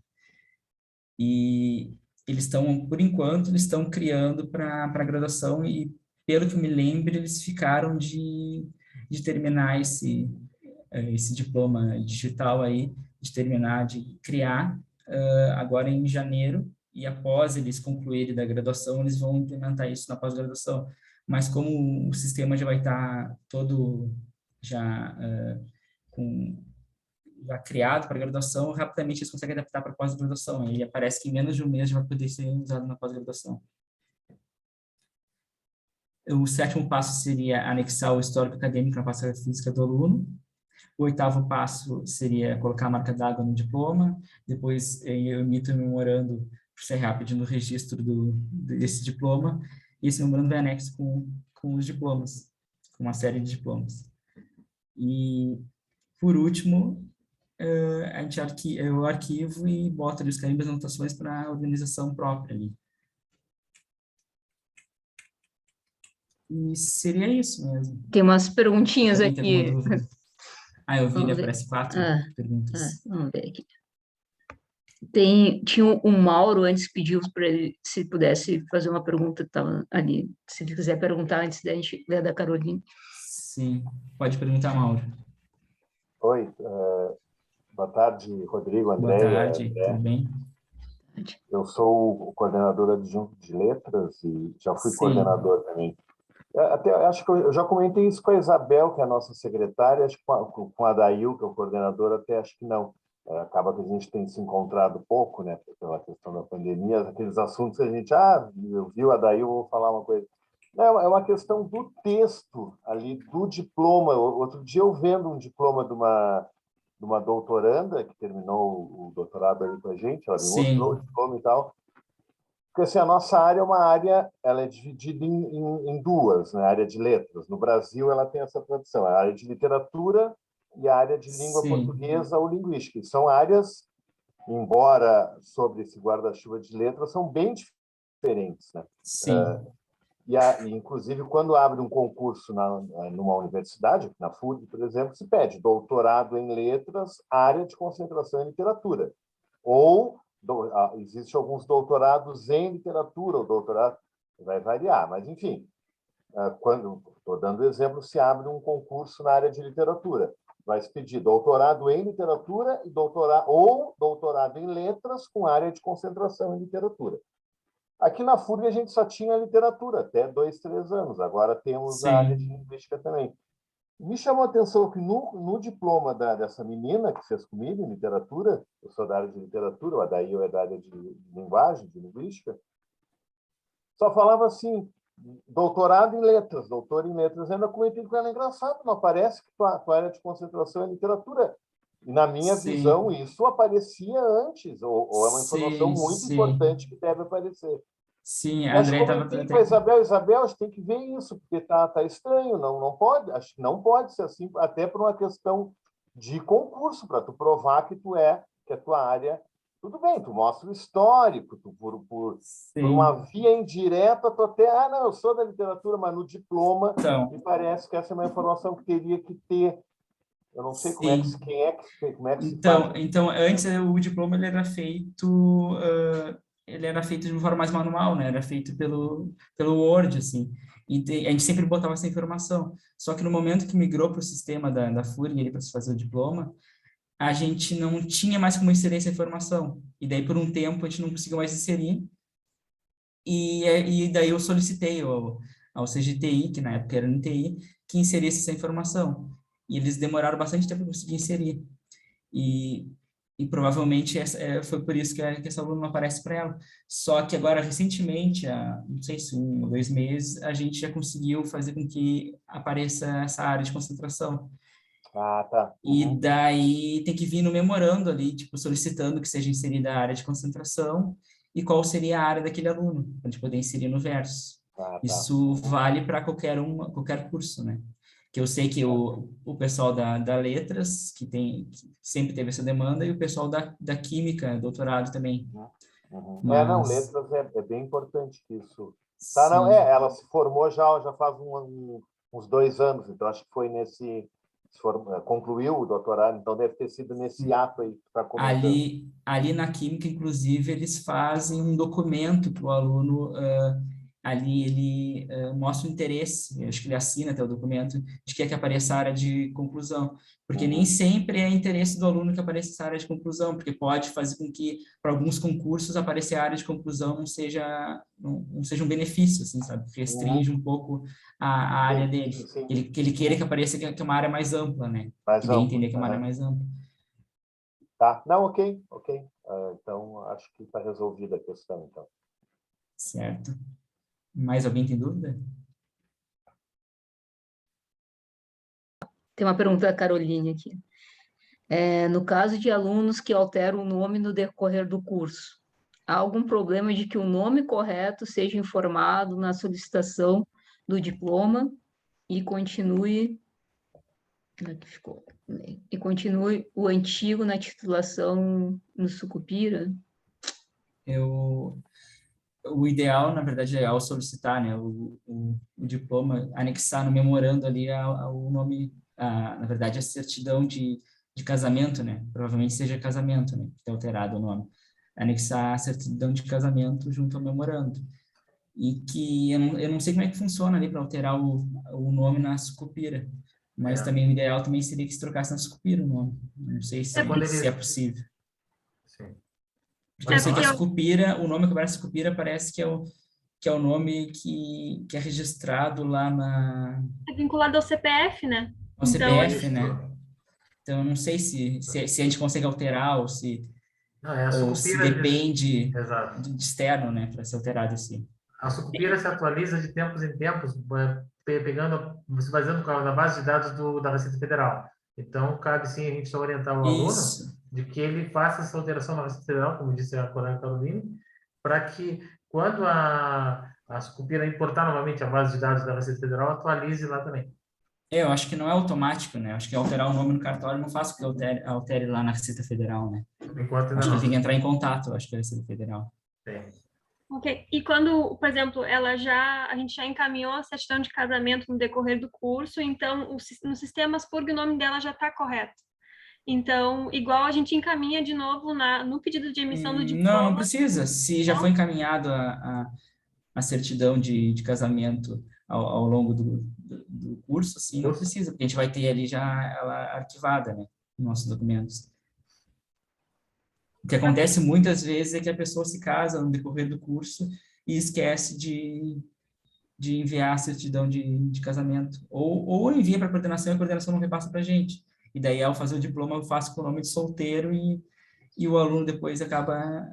E eles estão, por enquanto, eles estão criando para a graduação e, pelo que eu me lembro, eles ficaram de terminar esse diploma digital aí, de terminar de criar agora em janeiro, e após eles concluírem da graduação, eles vão implementar isso na pós-graduação. Mas como o sistema já vai estar todo já criado para graduação, rapidamente eles conseguem adaptar para pós-graduação. E parece que em menos de um mês já vai poder ser usado na pós-graduação. O sétimo passo seria anexar o histórico acadêmico na pasta física do aluno. O oitavo passo seria colocar a marca d'água no diploma. Depois eu emito um memorando por ser rápido no registro desse diploma. E esse memorando vai anexo com os diplomas, com uma série de diplomas. E, por último, a gente eu arquivo e boto ali os carimbos e anotações para a organização própria ali. E seria isso mesmo. Tem umas perguntinhas Alguém tem aqui. alguma dúvida? Eu vi, Vamos ver. aparece 4 perguntas. Vamos ver aqui. Tinha o Mauro antes pediu para ele se pudesse fazer uma pergunta, estava ali. Se ele quiser perguntar antes da gente ler da Carolina. Sim, pode perguntar, Mauro. Oi, boa tarde, Rodrigo, André. Boa tarde, tudo bem? Eu sou o coordenador adjunto de letras e já fui coordenador também. Até acho que eu já comentei isso com a Isabel, que é a nossa secretária, acho que com a Dail, que é o coordenador, até acho que não. Acaba que a gente tem se encontrado pouco, né, pela questão da pandemia, aqueles assuntos que a gente, eu vi a Dail, vou falar uma coisa. É uma questão do texto ali, do diploma. Outro dia eu vendo um diploma de uma doutoranda que terminou o doutorado ali com a gente, ela me mostrou o diploma e tal. Porque assim, a nossa área é uma área, ela é dividida em duas, né? A área de letras. No Brasil, ela tem essa tradição, a área de literatura e a área de língua portuguesa ou linguística. E são áreas, embora sobre esse guarda-chuva de letras, são bem diferentes, né? E inclusive, quando abre um concurso numa universidade, na FURB, por exemplo, se pede doutorado em letras, área de concentração em literatura. Ou existem alguns doutorados em literatura, o doutorado vai variar, mas, enfim, quando estou dando exemplo, se abre um concurso na área de literatura, vai se pedir doutorado em literatura ou doutorado em letras com área de concentração em literatura. Aqui na FURB a gente só tinha literatura até 2, 3 anos, agora temos a área de linguística também. Me chamou a atenção que no diploma dessa menina que fez comigo em literatura, eu sou da área de literatura, o Adail é da área de linguagem, de linguística, só falava assim, doutorado em letras, doutor em letras. Eu ainda comentei com ela, engraçado, não aparece que tua área de concentração é literatura. E na minha visão, isso aparecia antes, ou é uma informação muito importante que deve aparecer. Sim, a Mas André estava comentei com a Isabel, a gente tem que ver isso, porque tá estranho, não pode, acho que não pode ser assim, até por uma questão de concurso, para tu provar que a tua área, tudo bem, tu mostra o histórico, tu, por uma via indireta, tu até, não, eu sou da literatura, mas no diploma, Então, me parece que essa é uma informação que teria que ter, eu não sei como é que, sim. como é que se faz. Então, antes o diploma ele era feito de uma forma mais manual, né? Era feito pelo Word, assim. A gente sempre botava essa informação. Só que no momento que migrou para o sistema da FURG para se fazer o diploma, a gente não tinha mais como inserir essa informação. E daí, por um tempo, a gente não conseguiu mais inserir. E daí eu solicitei ao CGTI, que na época era NTI, que inserisse essa informação. E eles demoraram bastante tempo para conseguir inserir. E, e provavelmente foi por isso que essa aluna não aparece para ela. Só que agora, recentemente, há, não sei se 1 ou 2 meses, a gente já conseguiu fazer com que apareça essa área de concentração. Ah, tá. E Uhum. daí tem que vir no memorando ali, tipo, solicitando que seja inserida a área de concentração e qual seria a área daquele aluno, para a gente poder inserir no verso. Ah, tá. Isso vale para qualquer curso, né? Que eu sei que o pessoal da Letras, que sempre teve essa demanda, e o pessoal da Química, doutorado também. Uhum. Não, Mas, letras é bem importante que isso. Tá, não, sim. ela se formou já faz uns 2 anos, então acho que foi concluiu o doutorado, então deve ter sido nesse ato aí que tu está comentando. Ali na Química, inclusive, eles fazem um documento para o aluno, ali ele mostra o interesse, eu acho que ele assina até o documento, de que é que apareça a área de conclusão, porque nem sempre é interesse do aluno que apareça essa área de conclusão, porque pode fazer com que, para alguns concursos, aparecer a área de conclusão não seja um benefício, assim, sabe? Restringe um pouco a área dele. Sim, sim. Que ele queira que apareça que é uma área mais ampla, né? Mais Que dê a amplo. entender que é uma área mais ampla. Tá, não, ok. Então, acho que está resolvida a questão, então. Certo. Mais alguém tem dúvida? Tem uma pergunta da Caroline aqui. No caso de alunos que alteram o nome no decorrer do curso, há algum problema de que o nome correto seja informado na solicitação do diploma e continue o antigo na titulação no Sucupira? O ideal, na verdade, é ao solicitar, né, o diploma, anexar no memorando ali o nome, na verdade, a certidão de casamento, né? Provavelmente seja casamento, né? Que tem alterado o nome. Anexar a certidão de casamento junto ao memorando. E que eu não sei como é que funciona ali para alterar o nome na Sucupira. Mas também o ideal também seria que se trocasse na Sucupira o nome. Não sei se é possível. Sim. Porque eu sei que a Sucupira, o nome que aparece Sucupira parece que é o nome que é registrado lá É vinculado ao CPF, né? no CPF, né? Então, eu não sei se a gente consegue alterar ou se a Sucupira depende exato. de externo, né, para ser alterado assim. A Sucupira se atualiza de tempos em tempos, se baseando na base de dados da Receita Federal. Então, cabe sim a gente orientar o aluno de que ele faça essa alteração na Receita Federal, como disse a colega Caroline, para que quando a Sucupira importar novamente a base de dados da Receita Federal, atualize lá também. Eu acho que não é automático, né? Acho que alterar o nome no cartório não faço que altere lá na Receita Federal, né? Enquanto acho não. que tem que entrar em contato, acho que é a Receita Federal. Ok. E quando, por exemplo, a gente já encaminhou a certidão de casamento no decorrer do curso, então no sistema FURG o nome dela já está correto. Então, igual a gente encaminha de novo no pedido de emissão do diploma. Não precisa. Se já foi encaminhado a certidão de casamento ao longo do curso, assim, não precisa, porque a gente vai ter ali já ela arquivada, né, nos nossos documentos. O que acontece muitas vezes é que a pessoa se casa no decorrer do curso e esquece de enviar a certidão de casamento. Ou envia para a coordenação e a coordenação não repassa para a gente. E daí, ao fazer o diploma, eu faço com o nome de solteiro e o aluno depois acaba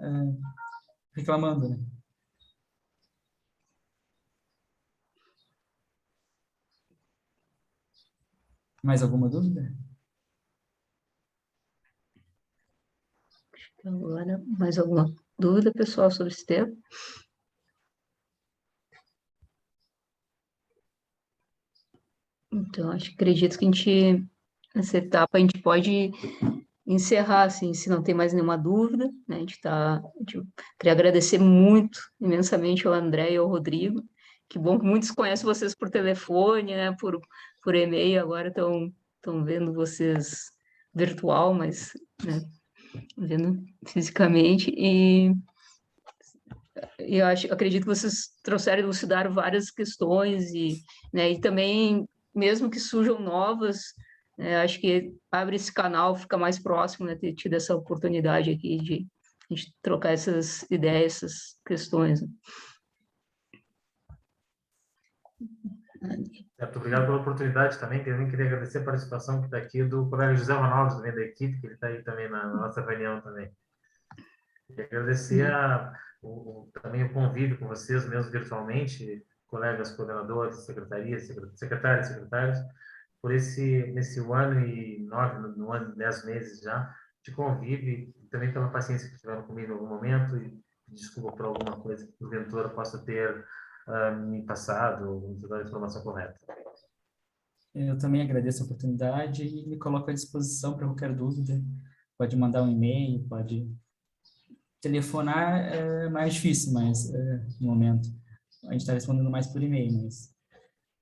reclamando, né? Mais alguma dúvida? Agora, mais alguma dúvida, pessoal, sobre esse tema? Então, acredito que nessa etapa, a gente pode encerrar, assim, se não tem mais nenhuma dúvida, né? Queria agradecer muito, imensamente, ao André e ao Rodrigo. Que bom que muitos conhecem vocês por telefone, né? Por e-mail, agora estão vendo vocês virtual, mas, né, vendo fisicamente. E eu acredito que vocês trouxeram, elucidaram várias questões né, e também, mesmo que surjam novas, acho que abre esse canal, fica mais próximo, né, ter tido essa oportunidade aqui de a gente trocar essas ideias, essas questões. Certo, obrigado pela oportunidade também. Também queria agradecer a participação que está aqui do colega José Ronaldo, também da equipe, que ele está aí também na nossa reunião também. E agradecer também o convívio com vocês, mesmo virtualmente, colegas coordenadores, secretarias, secretários, por nesse 1 ano e 9, no ano e 10 meses já, de convívio, e também pela paciência que tiveram comigo em algum momento, e desculpa por alguma coisa que porventura possa ter me passado, ou me dado a informação correta. Eu também agradeço a oportunidade e me coloco à disposição para qualquer dúvida. Pode mandar um e-mail, pode telefonar, é mais difícil, mas no momento a gente está respondendo mais por e-mail,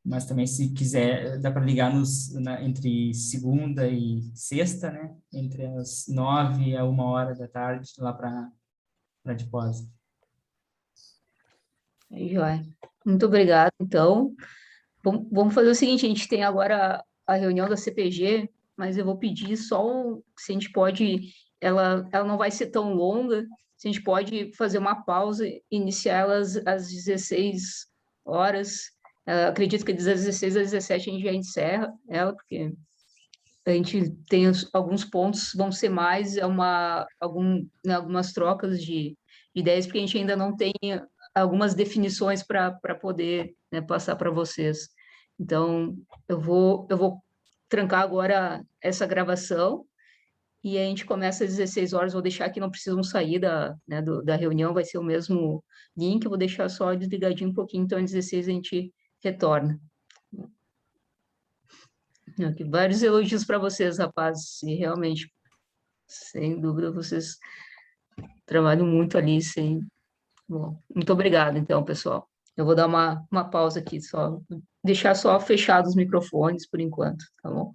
mas também, se quiser, dá para ligar entre segunda e sexta, né? Entre as 9 a 1 da tarde, lá para depósito. Joia. Muito obrigada, então. Vamos fazer o seguinte, a gente tem agora a reunião da CPG, mas eu vou pedir só se a gente pode, ela não vai ser tão longa, se a gente pode fazer uma pausa, iniciar elas às 16 horas. Acredito que das 16 às 17 a gente já encerra ela, porque a gente tem alguns pontos, vão ser mais algumas trocas de ideias, porque a gente ainda não tem algumas definições para poder, né, passar para vocês. Então, eu vou trancar agora essa gravação e a gente começa às 16 horas. Vou deixar que não precisam sair da reunião, vai ser o mesmo link, eu vou deixar só desligadinho um pouquinho, então às 16 a gente retorna. Aqui, vários elogios para vocês, rapazes, e realmente, sem dúvida, vocês trabalham muito ali, Bom, muito obrigada, então, pessoal. Eu vou dar uma pausa aqui, deixar só fechados os microfones por enquanto, tá bom?